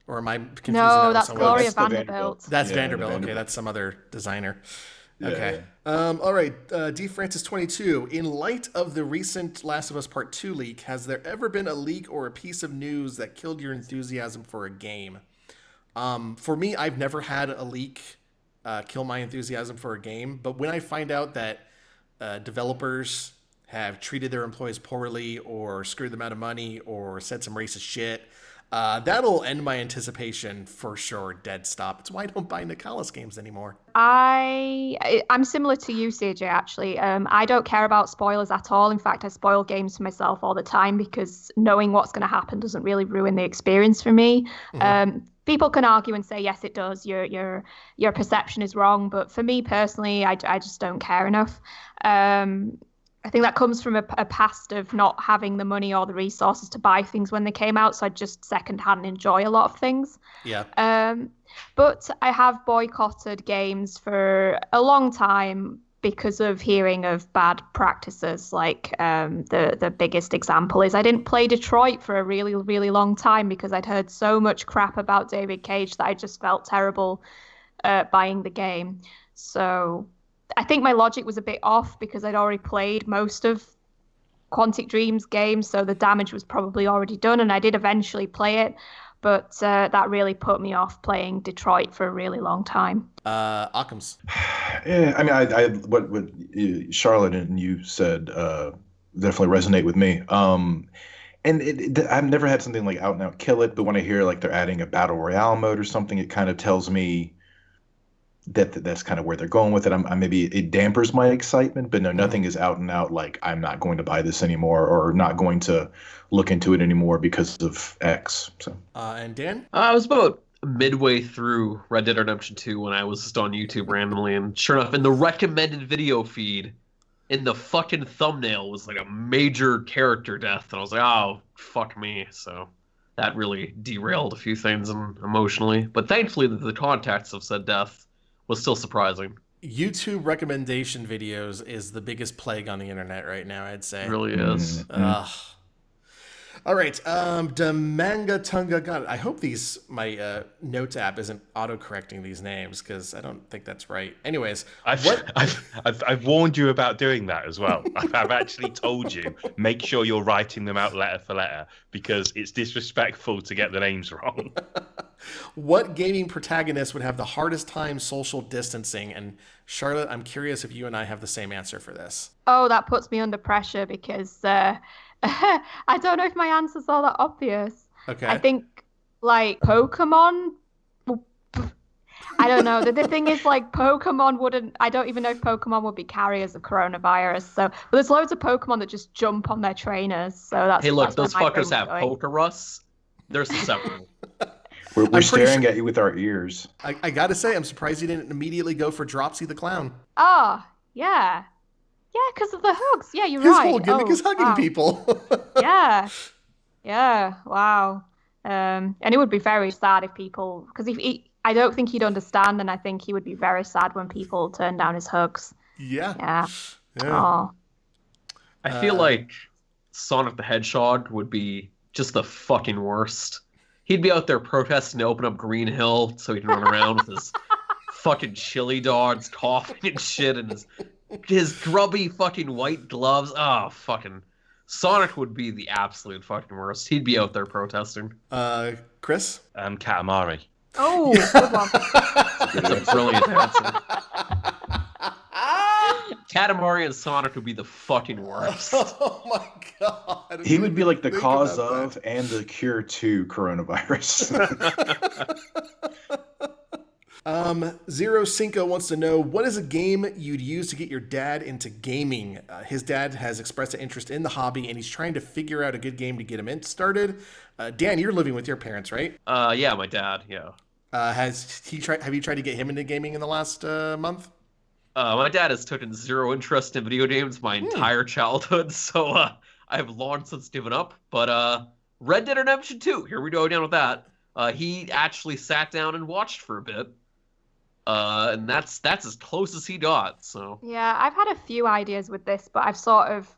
Or am I confusing No, that with that's someone Gloria else? Vanderbilt. That's Yeah, Vanderbilt. Okay, Vanderbilt. that's some other designer. Yeah. Okay. All right. D. Francis 22. In light of the recent Last of Us Part 2 leak, has there ever been a leak or a piece of news that killed your enthusiasm for a game? For me, I've never had a leak kill my enthusiasm for a game. But when I find out that developers have treated their employees poorly or screwed them out of money or said some racist shit, that'll end my anticipation for sure. Dead stop. It's why I don't buy Nicalis games anymore. I'm similar to you, CJ, actually. I don't care about spoilers at all. In fact, I spoil games for myself all the time because knowing what's going to happen doesn't really ruin the experience for me. People can argue and say, yes, it does. Your perception is wrong. But for me personally, I just don't care enough. I think that comes from a past of not having the money or the resources to buy things when they came out. So I just secondhand enjoy a lot of things. Yeah. But I have boycotted games for a long time because of hearing of bad practices. Like the biggest example is I didn't play Detroit for a really, really long time because I'd heard so much crap about David Cage that I just felt terrible buying the game. So I think my logic was a bit off because I'd already played most of Quantic Dream's games, so the damage was probably already done, and I did eventually play it, but that really put me off playing Detroit for a really long time. Occams. Yeah, I mean, what Charlotte and you said definitely resonate with me. And I've never had something like out and out kill it, but when I hear like they're adding a battle royale mode or something, it kind of tells me that's kind of where they're going with it. Maybe it dampers my excitement, but no, nothing is out and out like I'm not going to buy this anymore or not going to look into it anymore because of X. So and Dan? I was about midway through Red Dead Redemption 2 when I was just on YouTube randomly, and sure enough, in the recommended video feed, in the fucking thumbnail was like a major character death, and I was like, oh, fuck me. So that really derailed a few things emotionally. But thankfully, the context of said death was still surprising. YouTube recommendation videos is the biggest plague on the internet right now, I'd say. It really is. All right, Demanga Tunga got it. I hope my notes app isn't auto-correcting these names because I don't think that's right. Anyways, I've warned you about doing that as well. I've actually told you, make sure you're writing them out letter for letter because it's disrespectful to get the names wrong. What gaming protagonist would have the hardest time social distancing? And Charlotte, I'm curious if you and I have the same answer for this. Oh, that puts me under pressure because I don't know if my answer's all that obvious. Okay. I think, like, Pokemon... I don't know. The thing is, like, Pokemon wouldn't... I don't even know if Pokemon would be carriers of coronavirus. So, but there's loads of Pokemon that just jump on their trainers. So that's... Hey, look, that's those where my fuckers have brain's going. Pokerus. They're susceptible. We're staring at you with our ears. I gotta say, I'm surprised you didn't immediately go for Dropsy the Clown. Oh, yeah. Yeah, because of the hugs. Yeah, you're His right. whole gimmick is hugging people. Yeah. Yeah, wow. And it would be very sad if people... Because I don't think he'd understand, and I think he would be very sad when people turn down his hugs. Yeah. Yeah. Yeah. Oh. I feel like Sonic the Hedgehog would be just the fucking worst. He'd be out there protesting to open up Green Hill so he can run around with his fucking chili dogs coughing and shit and his grubby fucking white gloves. Oh, fucking... Sonic would be the absolute fucking worst. He'd be out there protesting. Chris? Katamari. Oh, good one. That's a brilliant answer. Katamari and Sonic would be the fucking worst. Oh my god. He would be like the cause of and the cure to coronavirus. Zero Cinco wants to know, what is a game you'd use to get your dad into gaming? His dad has expressed an interest in the hobby, and he's trying to figure out a good game to get him started. Dan, you're living with your parents, right? Yeah, my dad, yeah. Have you tried to get him into gaming in the last month? My dad has taken zero interest in video games my entire childhood, so I have long since given up. But Red Dead Redemption 2, here we go down with that. He actually sat down and watched for a bit. And that's as close as he got. So Yeah, I've had a few ideas with this, but I've sort of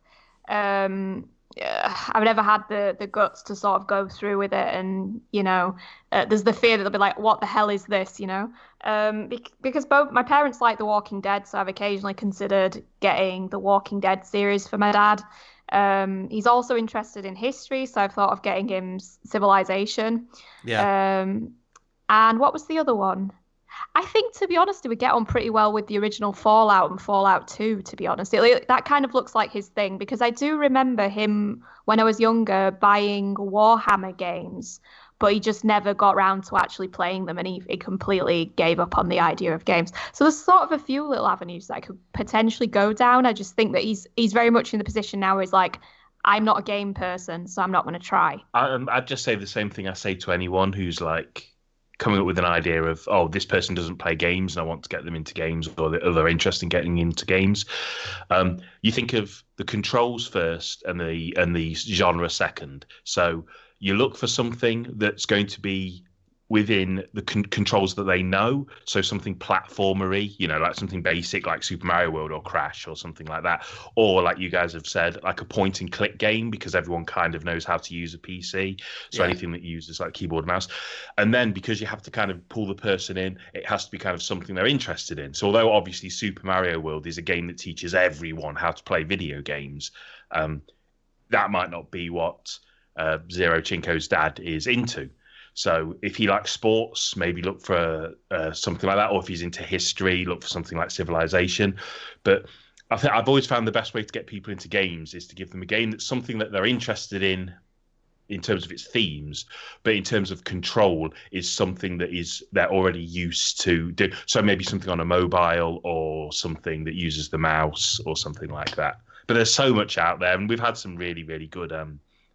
I've never had the guts to sort of go through with it, and there's the fear that they'll be like, what the hell is this, because both my parents like The Walking Dead, so I've occasionally considered getting the Walking Dead series for my dad. He's also interested in history, so I've thought of getting him Civilization. Yeah. And what was the other one? I think, to be honest, it would get on pretty well with the original Fallout and Fallout 2, to be honest. That kind of looks like his thing, because I do remember him, when I was younger, buying Warhammer games, but he just never got around to actually playing them, and he completely gave up on the idea of games. So there's sort of a few little avenues that I could potentially go down. I just think that he's very much in the position now where he's like, I'm not a game person, so I'm not going to try. I'd just say the same thing I say to anyone who's like coming up with an idea of, oh, this person doesn't play games and I want to get them into games, or they're interested in getting into games. You think of the controls first and the genre second. So you look for something that's going to be within the controls that they know. So something platformery, like something basic like Super Mario World or Crash or something like that. Or like you guys have said, like a point and click game, because everyone kind of knows how to use a PC. So anything that uses like keyboard and mouse. And then because you have to kind of pull the person in, it has to be kind of something they're interested in. So although obviously Super Mario World is a game that teaches everyone how to play video games, that might not be what Zero Chinko's dad is into. So if he likes sports, maybe look for something like that. Or if he's into history, look for something like Civilization. But I think I've always found the best way to get people into games is to give them a game that's something that they're interested in in terms of its themes, but in terms of control is something that they're already used to do. So maybe something on a mobile or something that uses the mouse or something like that. But there's so much out there, and we've had some really, really good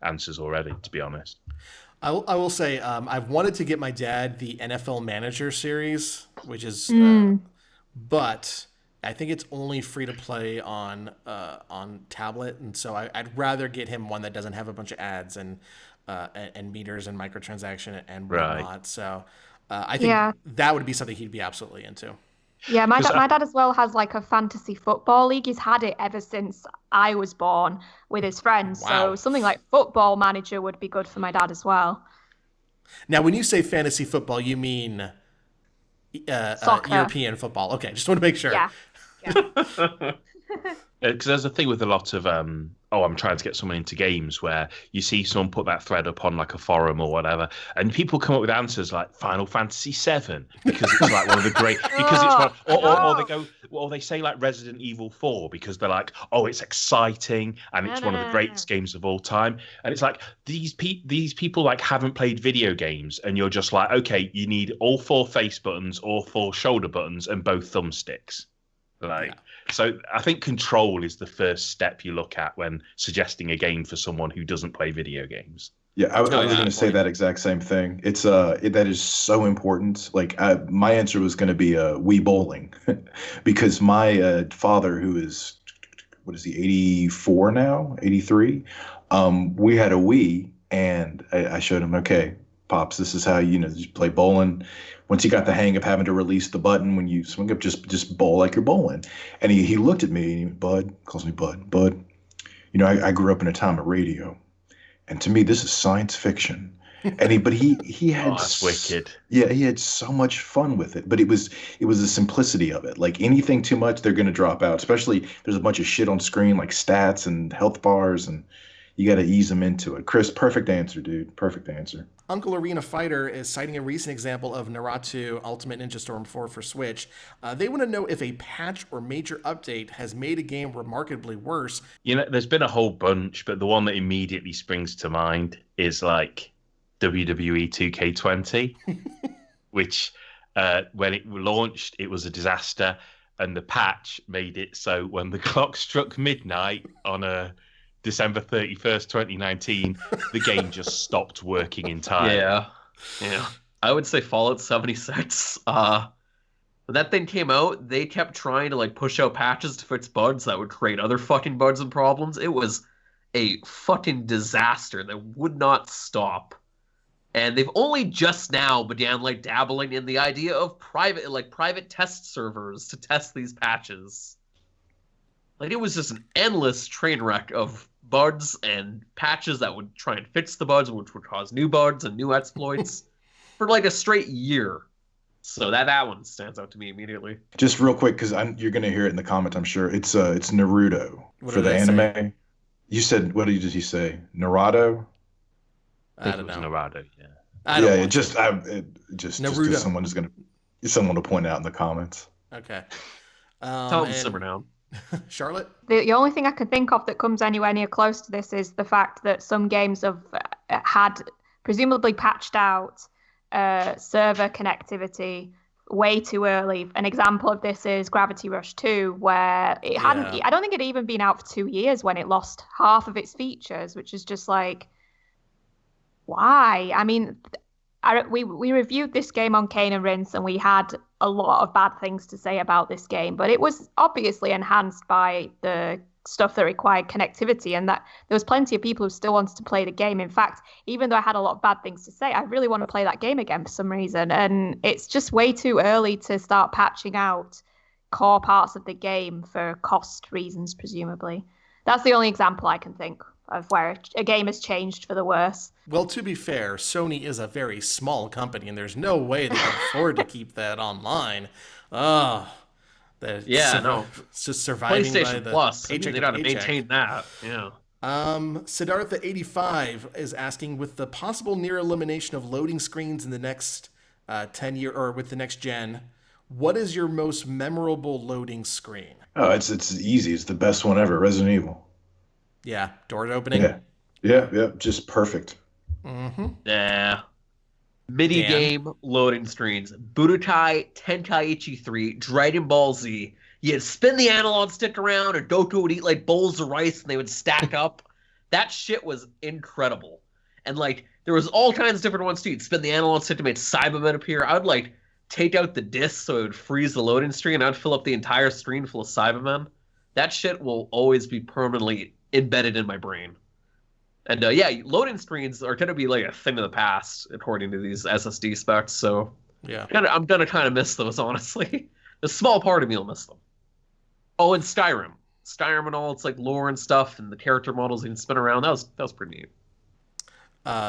answers already, to be honest. I will say I've wanted to get my dad the NFL Manager series, which is, but I think it's only free to play on tablet, and so I'd rather get him one that doesn't have a bunch of ads and meters and microtransaction and whatnot. Right. So I think that would be something he'd be absolutely into. Yeah, my dad as well has like a fantasy football league. He's had it ever since I was born with his friends. Wow. So something like Football Manager would be good for my dad as well. Now, when you say fantasy football, you mean European football. Okay, just want to make sure. Yeah. Because there's a thing with a lot of I'm trying to get someone into games, where you see someone put that thread up on like a forum or whatever, and people come up with answers like Final Fantasy VII because it's like one of the great or they say like Resident Evil 4 because they're like, oh, it's exciting and it's one of the greatest games of all time, and it's like these people like haven't played video games, and you're just like, okay, you need all 4 face buttons, all 4 shoulder buttons, and both thumbsticks. So I think control is the first step you look at when suggesting a game for someone who doesn't play video games. Yeah, I was going to say that exact same thing. It's that is so important. Like my answer was going to be Wii bowling, because my father, who is, what is he, 84 now, 83, we had a Wii, and I showed him, okay, Pops, this is how you play bowling. Once you got the hang of having to release the button when you swing up, just bowl like you're bowling. And he looked at me, and he, Bud, calls me Bud. I grew up in a time of radio, and to me, this is science fiction. And he had that's wicked. Yeah, he had so much fun with it. But it was the simplicity of it. Like anything too much, they're gonna drop out. Especially there's a bunch of shit on screen like stats and health bars, and you got to ease them into it. Chris, perfect answer, dude. Perfect answer. Uncle Arena Fighter is citing a recent example of Naruto Ultimate Ninja Storm 4 for Switch. They want to know if a patch or major update has made a game remarkably worse. There's been a whole bunch, but the one that immediately springs to mind is like WWE 2K20, which when it launched, it was a disaster, and the patch made it so when the clock struck midnight on a December 31st, 2019, the game just stopped working entirely. Yeah. I would say Fallout 76. When that thing came out, they kept trying to like push out patches to fix bugs that would create other fucking bugs and problems. It was a fucking disaster that would not stop. And they've only just now began like dabbling in the idea of private test servers to test these patches. Like it was just an endless train wreck of bugs and patches that would try and fix the bugs, which would cause new bugs and new exploits for like a straight year. So that one stands out to me immediately. Just real quick, because you're going to hear it in the comments, I'm sure. It's Naruto for the anime. Say? You said, what did you say? Naruto? I don't know. Naruto, yeah. Just someone to point out in the comments. Okay. Tell them to simmer down. Charlotte? The only thing I can think of that comes anywhere near close to this is the fact that some games have had presumably patched out server connectivity way too early. An example of this is Gravity Rush 2, where it hadn't. I don't think it had even been out for 2 years when it lost half of its features, which is just like, why? I mean, we reviewed this game on Cane and Rinse, and we had a lot of bad things to say about this game, but it was obviously enhanced by the stuff that required connectivity, and that there was plenty of people who still wanted to play the game. In fact, even though I had a lot of bad things to say, I really want to play that game again for some reason, and it's just way too early to start patching out core parts of the game for cost reasons, presumably. That's the only example I can think of where a game has changed for the worse. Well, to be fair, Sony is a very small company, and there's no way they can afford to keep that online. It's just surviving PlayStation by the Plus. paycheck They got to maintain that. Yeah. Siddhartha85 is asking, with the possible near elimination of loading screens in the next 10 year or with the next gen, what is your most memorable loading screen? Oh, it's easy. It's the best one ever. Resident Evil. Yeah, doors opening. Yeah, just perfect. Nah. Mini Dan? game loading screens. Budokai Tenkaichi 3, Dragon Ball Z. You'd spin the analog stick around, and Goku would eat like bowls of rice, and they would stack up. That shit was incredible. And like, there was all kinds of different ones too. You'd spin the analog stick to make Cybermen appear. I would like take out the disc so it would freeze the loading screen. I'd fill up the entire screen full of Cybermen. That shit will always be permanently embedded in my brain. And yeah, loading screens are going to be like a thing of the past, according to these SSD specs. So Yeah. I'm going to kind of miss those, honestly. A small part of me will miss them. Oh, and Skyrim. Skyrim and all its like lore and stuff, and the character models you can spin around. That was pretty neat.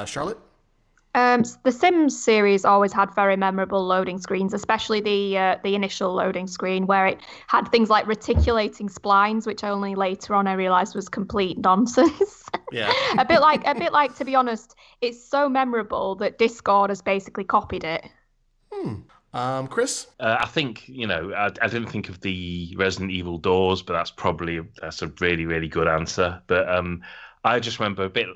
Charlotte? The Sims series always had very memorable loading screens, especially the initial loading screen where it had things like reticulating splines, which only later on I realized was complete nonsense. Yeah. a bit like, to be honest, it's so memorable that Discord has basically copied it. Chris? I think, I didn't think of the Resident Evil doors, but that's a really, really good answer. But I just remember a bit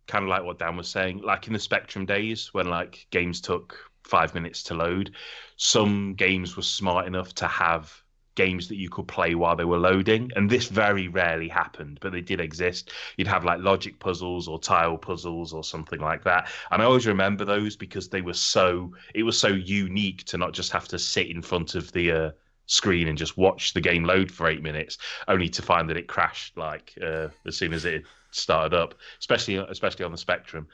kind of like what Dan was saying, like in the Spectrum days when like games took 5 minutes to load, some games were smart enough to have games that you could play while they were loading, and this very rarely happened, but they did exist. You'd have like logic puzzles or tile puzzles or something like that, and I always remember those because it was so unique to not just have to sit in front of the screen and just watch the game load for 8 minutes, only to find that it crashed like as soon as it started up, especially on the Spectrum.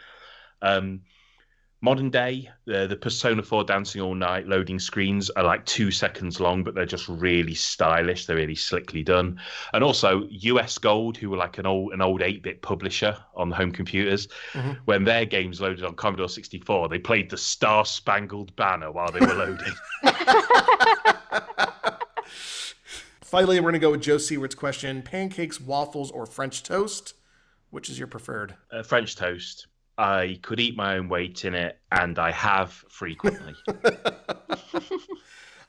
Modern day, the Persona 4 Dancing All Night loading screens are like 2 seconds long, but they're just really stylish. They're really slickly done. And also US Gold, who were like an old 8-bit publisher on the home computers, when their games loaded on Commodore 64, they played the Star Spangled Banner while they were loading. Finally, we're going to go with Joe Seward's question. Pancakes, waffles, or French toast? Which is your preferred? French toast. I could eat my own weight in it, and I have frequently.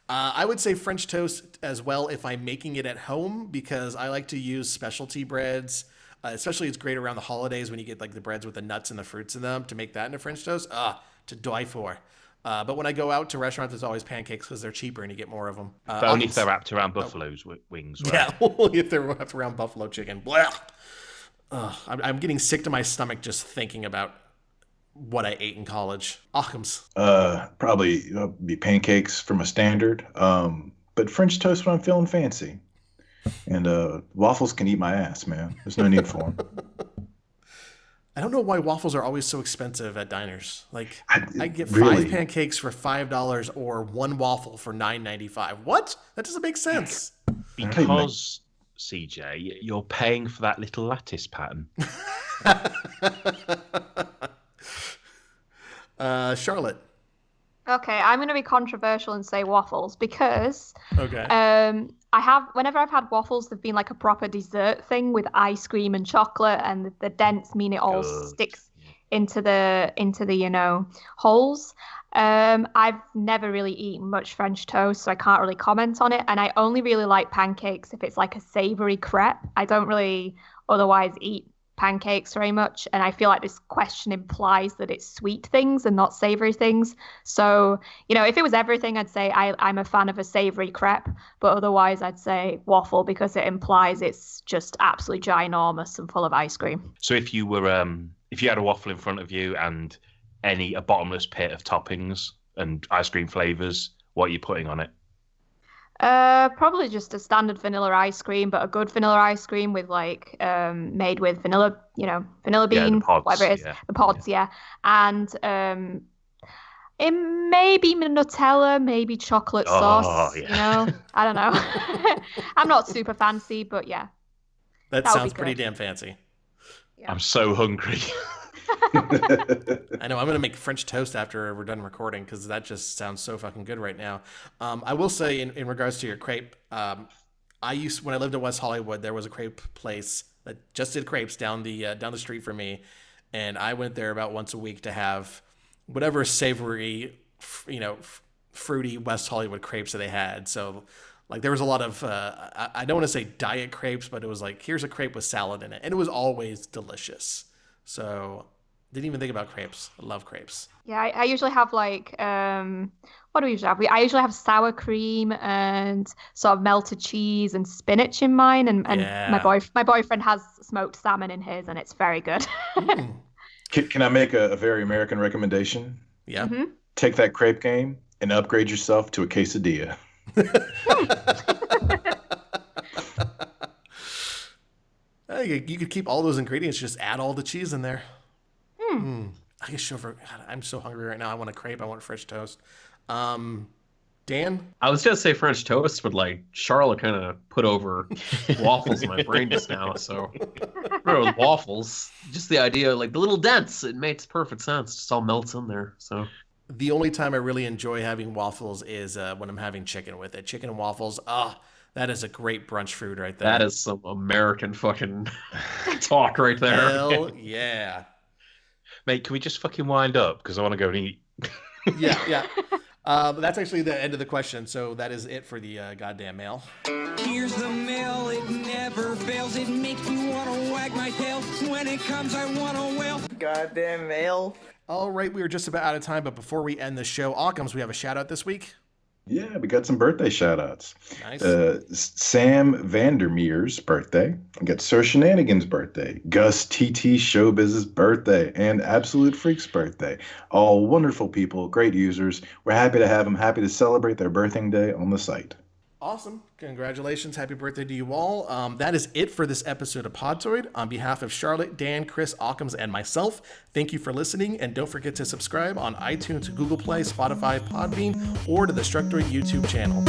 I would say French toast as well if I'm making it at home, because I like to use specialty breads. Especially it's great around the holidays when you get like the breads with the nuts and the fruits in them to make that into French toast. To die for. But when I go out to restaurants, it's always pancakes because they're cheaper and you get more of them. But only if they're wrapped around buffalo's wings. Right? Yeah, only if they're wrapped around buffalo chicken. Blah. I'm getting sick to my stomach just thinking about what I ate in college. Occams. Probably be pancakes from a standard. But French toast when I'm feeling fancy. And waffles can eat my ass, man. There's no need for them. I don't know why waffles are always so expensive at diners. Like, I get really? 5 pancakes for $5 or 1 waffle for $9.95. What? That doesn't make sense. Because, CJ, you're paying for that little lattice pattern. Charlotte. Okay, I'm going to be controversial and say waffles because whenever I've had waffles, they've been like a proper dessert thing with ice cream and chocolate, and the dents mean it all sticks into the holes. I've never really eaten much French toast, so I can't really comment on it. And I only really like pancakes if it's like a savory crepe. I don't really otherwise eat pancakes very much, and I feel like this question implies that it's sweet things and not savory things. So, if it was everything, I'd say I'm a fan of a savory crepe, but otherwise I'd say waffle because it implies it's just absolutely ginormous and full of ice cream. So if you had a waffle in front of you and a bottomless pit of toppings and ice cream flavors, what are you putting on it? Probably just a standard vanilla ice cream, but a good vanilla ice cream with like made with vanilla bean, whatever it is, the pods, and it may be Nutella, maybe chocolate sauce. I don't know. I'm not super fancy, but yeah, that sounds pretty damn fancy. Yeah. I'm so hungry. I know. I'm going to make French toast after we're done recording because that just sounds so fucking good right now. I will say in regards to your crepe, when I lived in West Hollywood, there was a crepe place that just did crepes down the street from me, and I went there about once a week to have whatever savory, fruity West Hollywood crepes that they had. So like there was a lot of I don't want to say diet crepes, but it was like here's a crepe with salad in it, and it was always delicious. So Didn't even think about crepes. I love crepes. Yeah, I usually have like what do we usually have? I usually have sour cream and sort of melted cheese and spinach in mine, and Yeah. my boyfriend has smoked salmon in his, and it's very good. Can I make a very American recommendation? Yeah. Mhm. Take that crepe game and upgrade yourself to a quesadilla. You could keep all those ingredients, just add all the cheese in there. I guess God, I'm so hungry right now. I want a crepe. I want French toast. Dan? I was gonna say French toast, but like Charlotte kind of put over waffles in my brain just now. So remember with waffles, just the idea, like the little dents, it makes perfect sense. Just all melts in there. So The only time I really enjoy having waffles is when I'm having chicken with it. Chicken and waffles. That is a great brunch food right there. that is some American fucking talk right there. Hell yeah. Mate, can we just fucking wind up? Because I want to go and eat. Yeah. That's actually the end of the question. So that is it for the goddamn mail. Here's the mail, it never fails. It makes me want to wag my tail. When it comes, I want to wail. Goddamn mail. All right, we are just about out of time, but before we end the show, Occams, we have a shout out this week. Yeah, we got some birthday shout-outs. Nice. Sam Vandermeer's birthday. We got Sir Shenanigan's birthday. Gus TT Showbiz's birthday. And Absolute Freak's birthday. All wonderful people, great users. We're happy to have them, happy to celebrate their birthing day on the site. Awesome. Congratulations. Happy birthday to you all. That is it for this episode of Podtoid. On behalf of Charlotte, Dan, Chris, Occams, and myself, thank you for listening. And don't forget to subscribe on iTunes, Google Play, Spotify, Podbean, or to the Destructoid YouTube channel.